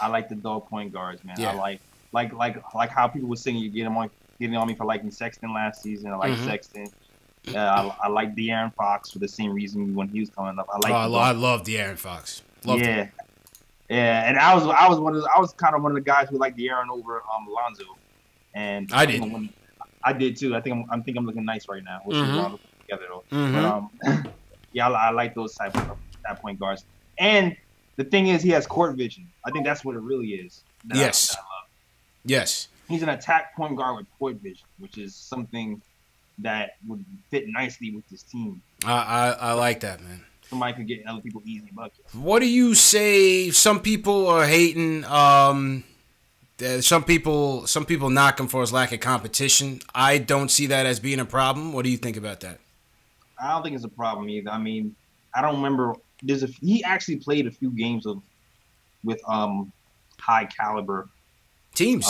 I like the dog point guards, man. Yeah. I like how people were saying getting on me for liking Sexton last season. I like Sexton. I like De'Aaron Fox for the same reason when he was coming up. I love De'Aaron Fox. Loved him. Yeah, and I was kind of one of the guys who liked De'Aaron over Lonzo, and I did. I did too. I think I'm looking nice right now. Which is Lonzo together though. But yeah, I like those type of point guards. And the thing is, he has court vision. I think that's what it really is. Yes. Yes. He's an attack point guard with court vision, which is something that would fit nicely with this team. I like that, man. Somebody could get other people easy buckets. What do you say? Some people are hating. Some people knock him for his lack of competition. I don't see that as being a problem. What do you think about that? I don't think it's a problem either. I mean, I don't remember. He actually played a few games with high caliber teams.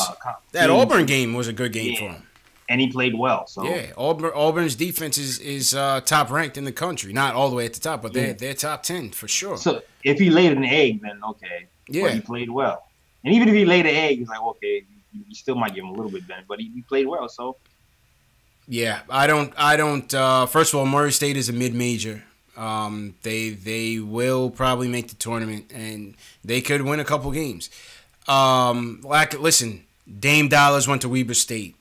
That Auburn game was a good game for him. And he played well. So yeah, Auburn's defense is top ranked in the country. Not all the way at the top, but they're top 10 for sure. So if he laid an egg, then okay. Yeah, but he played well. And even if he laid an egg, he's like, okay, you still might give him a little bit better, but he played well. So yeah, I don't. First of all, Murray State is a mid-major. They will probably make the tournament, and they could win a couple games. Listen, Dame Dollars went to Weber State.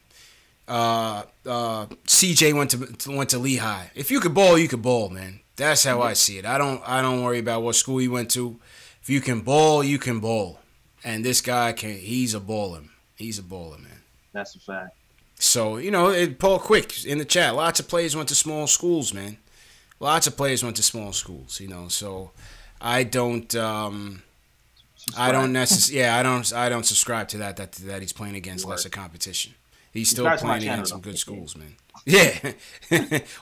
CJ went to Lehigh. If you could ball, you could ball, man. That's how I see it. I don't worry about what school he went to. If you can ball, you can ball. And this guy he's a baller. He's a baller, man. That's a fact. So, Paul Quick in the chat, lots of players went to small schools, man. Lots of players went to small schools, so I don't subscribe to that he's playing against lesser competition. He's still playing against some good schools, man. Yeah.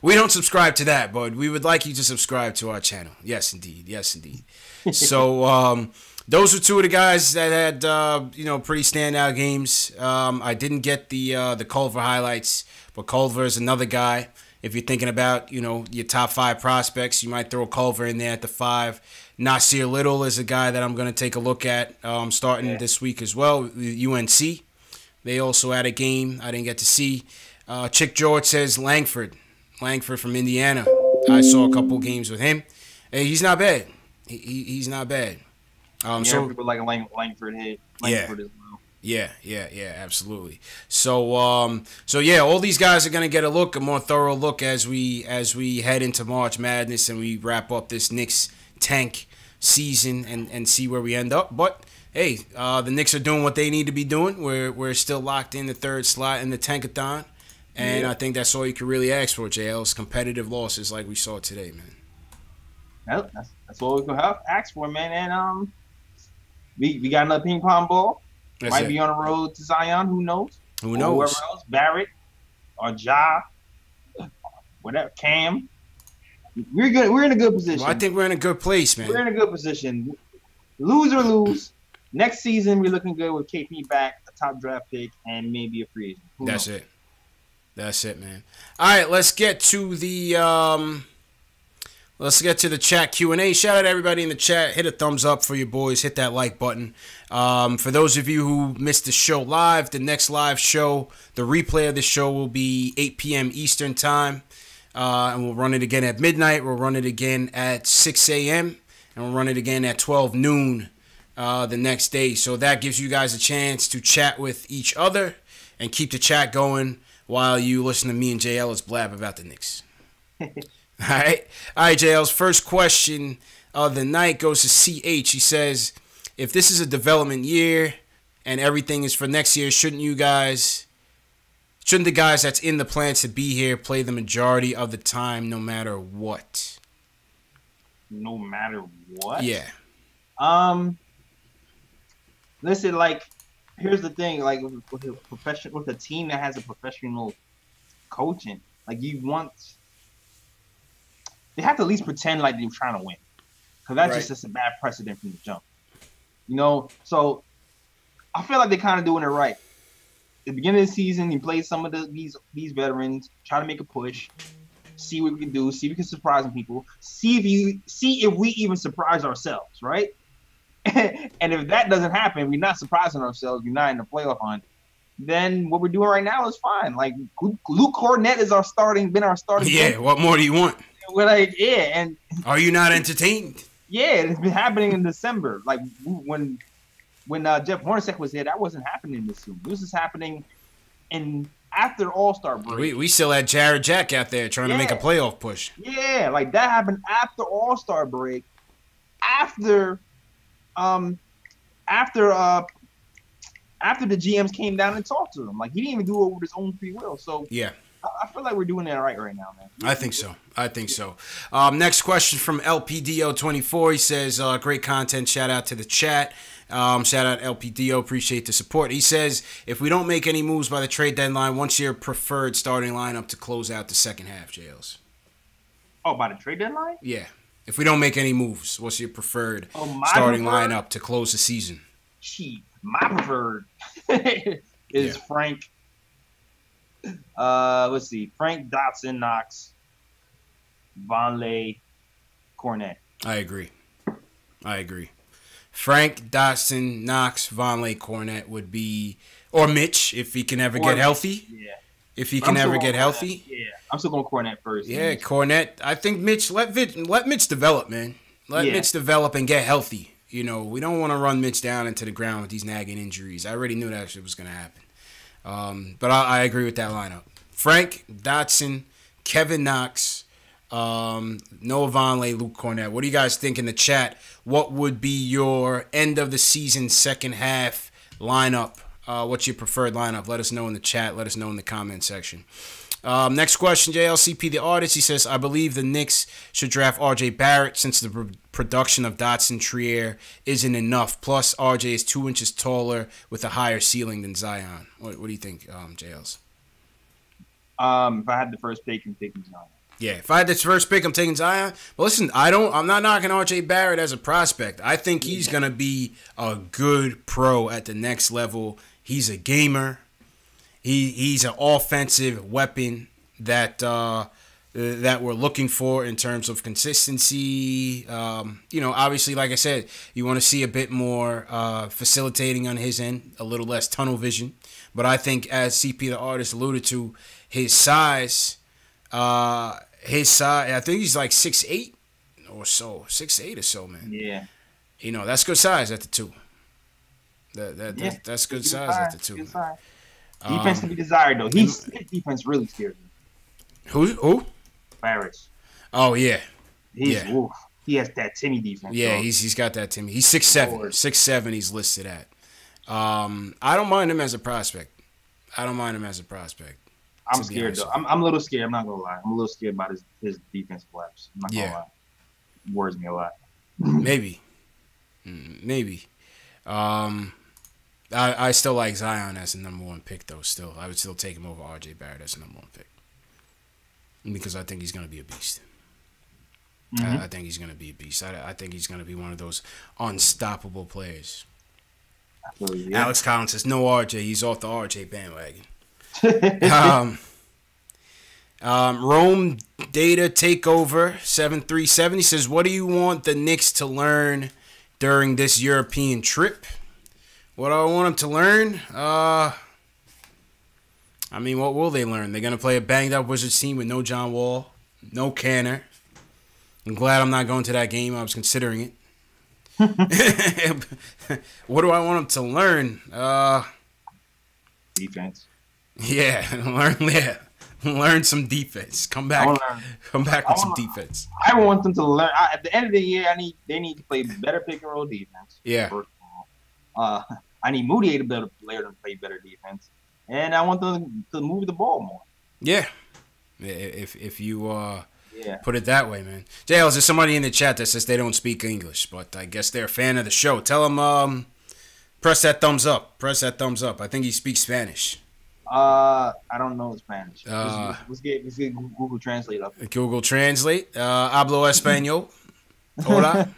We don't subscribe to that, but we would like you to subscribe to our channel. Yes, indeed. Yes, indeed. So, those were two of the guys that had, pretty standout games. I didn't get the Culver highlights, but Culver is another guy. If you're thinking about, your top 5 prospects, you might throw Culver in there at the 5. Nasir Little is a guy that I'm going to take a look at starting this week as well. UNC, they also had a game I didn't get to see. Chick George says Langford from Indiana. I saw a couple games with him. Hey, he's not bad. He's not bad. So people like Langford hit. Langford as well. Yeah, absolutely. So, all these guys are gonna get a more thorough look as we head into March Madness and we wrap up this Knicks tank season and see where we end up. But hey, the Knicks are doing what they need to be doing. We're still locked in the 3rd slot in the tankathon, and I think that's all you can really ask for, JL, is competitive losses like we saw today, man. Well, that's all we can ask for, man. And we got another ping pong ball. Might be on the road to Zion. Who knows? Who knows? Or whoever else, Barrett or Ja, whatever, Cam. We're good. We're in a good position. Well, I think we're in a good place, man. We're in a good position. Lose or lose, next season we're looking good with KP back, a top draft pick, and maybe a free agent. That's it. That's it, man. All right, let's get to the chat Q&A. Shout out to everybody in the chat. Hit a thumbs up for your boys. Hit that like button. For those of you who missed the show live, the next live show, the replay of the show will be 8 p.m. Eastern time. And we'll run it again at midnight. We'll run it again at 6 a.m. And we'll run it again at 12 noon the next day. So that gives you guys a chance to chat with each other and keep the chat going while you listen to me and JL's blab about the Knicks. All right, JL's first question of the night goes to CH. He says, if this is a development year and everything is for next year, shouldn't the guys that's in the plan to be here play the majority of the time no matter what? No matter what? Yeah. Listen, here's the thing, with a team that has a professional coaching, they have to at least pretend like they're trying to win, because that's just a bad precedent from the jump. So I feel like they're kind of doing it right. At the beginning of the season, you play some of these veterans, try to make a push, see what we can do, see if we can surprise people, see if we even surprise ourselves, right? And if that doesn't happen, we're not surprising ourselves, we're not in the playoff hunt, then what we're doing right now is fine. Luke Cornett is been our starting. Yeah, what more do you want? We're and are you not entertained? Yeah, it's been happening in December. When Jeff Hornacek was here, that wasn't happening this soon. This is happening after All-Star break. We still had Jared Jack out there trying to make a playoff push. Yeah, that happened after All-Star break. After the GMs came down and talked to him. He didn't even do it with his own free will. So yeah. I feel like we're doing that right now, man. I think so. Next question from LPDO24. He says, great content. Shout out to the chat. Shout out LPDO. Appreciate the support. He says, if we don't make any moves by the trade deadline, what's your preferred starting lineup to close out the second half, JLs? Oh, by the trade deadline? Yeah. If we don't make any moves, what's your preferred starting lineup to close the season? My preferred is Frank. Let's see. Frank, Dotson, Knox, Vonleh, Cornett. I agree. Frank, Dotson, Knox, Vonleh, Cornett would be, or Mitch if he can ever get healthy. Yeah. If he can ever get healthy. Yeah. I'm still going Cornett first. Yeah, Cornett. I think Mitch. Let Mitch develop, man. Let Mitch develop and get healthy. We don't want to run Mitch down into the ground with these nagging injuries. I already knew that shit was going to happen. But I agree with that lineup. Frank, Dotson, Kevin Knox, Noah Vonleh, Luke Cornett. What do you guys think in the chat? What would be your end of the season second half lineup what's your preferred lineup? Let us know in the chat. Let us know in the comment section. Next question, JLCP, the artist. He says, I believe the Knicks should draft R.J. Barrett since the production of Dotson Trier isn't enough. Plus, R.J. is 2 inches taller with a higher ceiling than Zion. What do you think, JLs? If I had the first pick, I'm taking Zion. Yeah, if I had this first pick, I'm taking Zion. But listen, I'm not knocking R.J. Barrett as a prospect. I think he's going to be a good pro at the next level. He's a gamer. He's an offensive weapon that we're looking for in terms of consistency. Obviously, like I said, you want to see a bit more facilitating on his end, a little less tunnel vision. But I think, as CP the artist alluded to, his size, I think he's like 6'8" or so, 6'8" or so, man. Yeah. That's good size at the 2. That's good size at the 2. Good size. Defense to be desired, though. His defense really scares me. Who? Barrett. Oh, yeah. He has that Timmy defense. Yeah, he's got that Timmy. He's 6'7". 6'7" he's listed at. I don't mind him as a prospect. I'm scared, though. I'm a little scared. I'm not going to lie. I'm a little scared about his defense collapse. I'm not going to lie. It worries me a lot. Maybe. I still like Zion as the number 1 pick, though. Still, I would still take him over R.J. Barrett as the number 1 pick because I think he's going to be a beast. I think he's going to be a beast. I think he's going to be one of those unstoppable players. Absolutely, yeah. Alex Collins says no R.J. He's off the R.J. bandwagon. Rome Data Takeover 737. He says, "What do you want the Knicks to learn during this European trip?" What do I want them to learn? What will they learn? They're going to play a banged-up Wizards team with no John Wall, no Kanter. I'm glad I'm not going to that game. I was considering it. What do I want them to learn? Defense. Yeah, learn some defense. Come back with some defense. I want them to learn. At the end of the year, they need to play better pick and roll defense. Yeah. I need Moody to play better defense, and I want them to move the ball more. Yeah, if you put it that way, man. JL, there's somebody in the chat that says they don't speak English, but I guess they're a fan of the show. Tell them press that thumbs up. I think he speaks Spanish. I don't know Spanish. Let's get Google Translate up. Google Translate. Hablo español. Hola.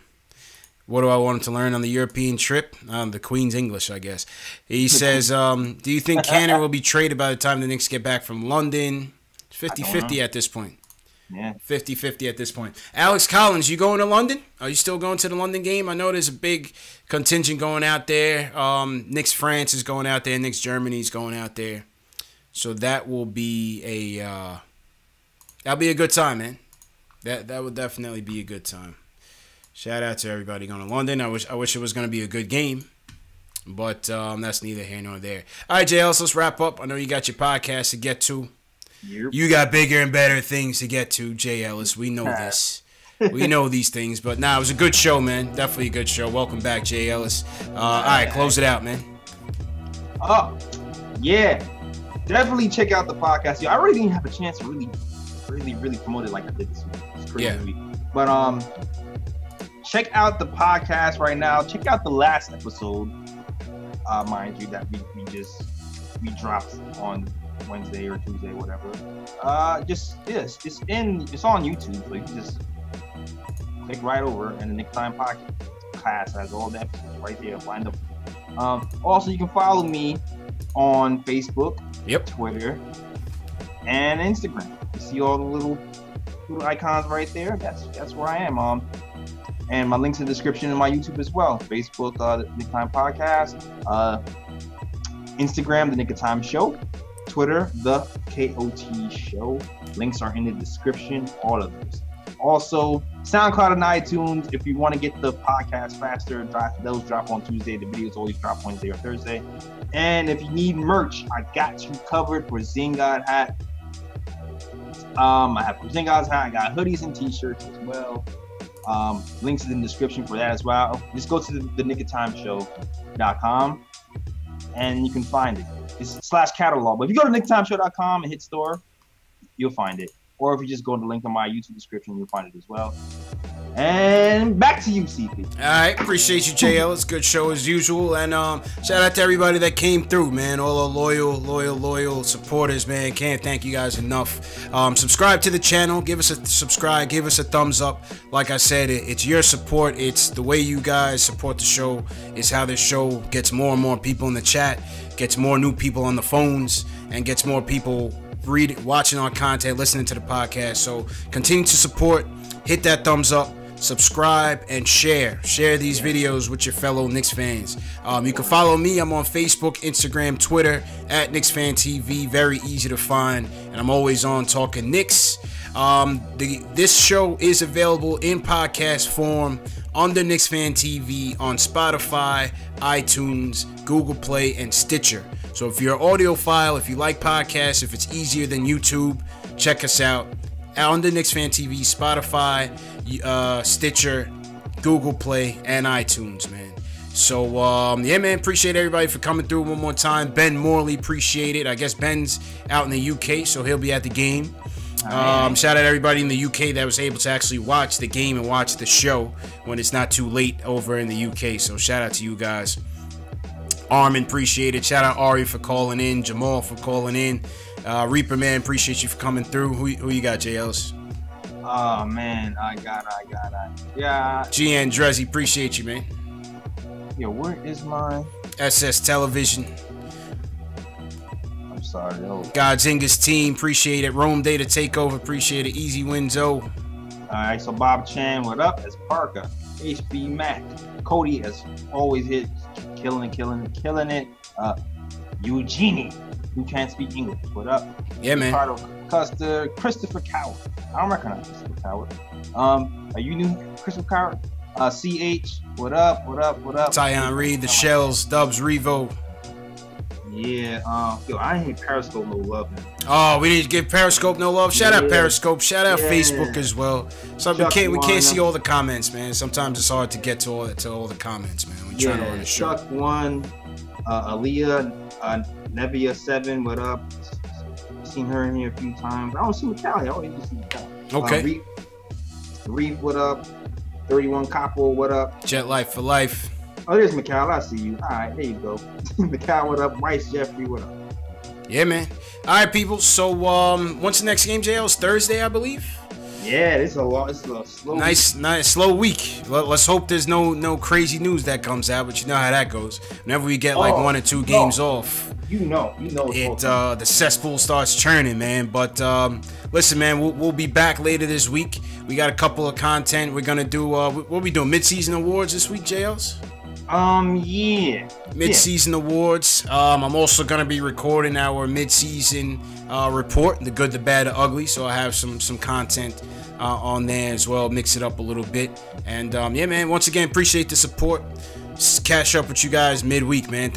What do I want him to learn on the European trip? The Queen's English, I guess. He says, do you think Kanter will be traded by the time the Knicks get back from London? 50-50 at this point. Yeah. 50-50 at this point. Alex Collins, you going to London? Are you still going to the London game? I know there's a big contingent going out there. Knicks France is going out there. Knicks Germany is going out there. So that will be that'll be a good time, man. That will definitely be a good time. Shout out to everybody going to London. I wish it was going to be a good game, but that's neither here nor there. All right, JL, let's wrap up. I know you got your podcast to get to. Yep. You got bigger and better things to get to, Jay Ellis. We know this. We know these things. But it was a good show, man. Definitely a good show. Welcome back, Jay Ellis. All right, close it out, man. Oh, yeah. Definitely check out the podcast. I really didn't have a chance to really promote it like I did this week. It's crazy. But check out the podcast right now. Check out the last episode, mind you, that we dropped on Wednesday or Tuesday, whatever. It's on YouTube, so you can just click right over, and the Knick Time podcast has all the episodes right there lined up. Also, you can follow me on Facebook, Twitter, and Instagram. You see all the little icons right there. That's where I am. And my links in the description in my YouTube as well. Facebook, the Knick Time Podcast. Instagram, the Knick of Time Show. Twitter, the KOT Show. Links are in the description. All of those. Also, SoundCloud and iTunes. If you want to get the podcast faster, those drop on Tuesday. The videos always drop Wednesday or Thursday. And if you need merch, I got you covered for Zingod hat. I have Zingod's hat. I got hoodies and t-shirts as well. Links in the description for that as well. Just go to the knickoftimeshow.com and you can find it. It's /catalog. But if you go to nicktimeshow.com and hit store, you'll find it. Or if you just go to the link in my YouTube description, you'll find it as well. And back to you, CP. All right, appreciate you, JL. It's a good show as usual. And shout out to everybody that came through, man. All the loyal supporters, man. Can't thank you guys enough. Subscribe to the channel. Give us a subscribe. Give us a thumbs up. Like I said, it's your support. It's the way you guys support the show. It's how this show gets more and more people in the chat, gets more new people on the phones, and gets more people watching our content, listening to the podcast. So continue to support. Hit that thumbs up. Subscribe and share these videos with your fellow Knicks fans. You can follow me. I'm on Facebook, Instagram, Twitter at KnicksFanTV. Very easy to find, and I'm always on talking Knicks. This show is available in podcast form under KnicksFanTV on Spotify, iTunes, Google Play, and Stitcher. So if you're an audiophile, if you like podcasts, if it's easier than YouTube, check us out under KnicksFanTV, Spotify, Stitcher, Google Play, and iTunes, man. So, yeah, man, appreciate everybody for coming through one more time. Ben Morley, appreciate it. I guess Ben's out in the UK, so he'll be at the game. Shout out everybody in the UK that was able to actually watch the game and watch the show when it's not too late over in the UK. So shout out to you guys. Armin, appreciate it. Shout out Ari for calling in. Jamal for calling in. Reaper, man, appreciate you for coming through. Who you got, JLs? Oh, man, I got. Yeah. GN Drezzy, appreciate you, man. Yo, where is mine? SS Television. I'm sorry, yo. Godzinga's team, appreciate it. Rome Day to Takeover, appreciate it. Easy Winzo. All right, so Bob Chan, what up? As Parker. HB Mac. Cody, as always, hit killing it. Eugenie, who can't speak English. What up? Yeah, man. Ricardo Custer, Christopher Coward. I don't recognize Christopher Coward. Are you new, Christopher Coward? CH, what up? Tyon Reed, the Shells, Dubs, Revo. Yeah, yo, I ain't hit Periscope no love, man. Oh, we need to give Periscope no love. Shout out Periscope. Shout out Facebook as well. So we can't see all the comments, man. Sometimes it's hard to get to all the comments, man. We're trying to run the show. Chuck 1, Aaliyah, Nevia 7, what up? Seen her in here a few times. I don't see Macallie. I always just see Macallie. Okay. Reef, what up? 31 Capo, what up? Jet Life for Life. Oh, there's Macallie. I see you. All right, there you go. Macallie, what up? Weiss Jeffrey, what up? Yeah, man. All right, people. So, when's the next game, JL? It's Thursday, I believe. Yeah, it's a slow. Nice, slow week. Let's hope there's no crazy news that comes out, but you know how that goes. Whenever we get like 1 or 2 games off, you know, the cesspool starts churning, man. But listen, man, we'll be back later this week. We got a couple of content. We're gonna do what we doing? Mid-season awards this week, JLs. Yeah. Mid-season awards. I'm also gonna be recording our mid-season report, the good, the bad, the ugly. So I have some content on there as well. Mix it up a little bit. And yeah, man. Once again, appreciate the support. Catch up with you guys midweek, man.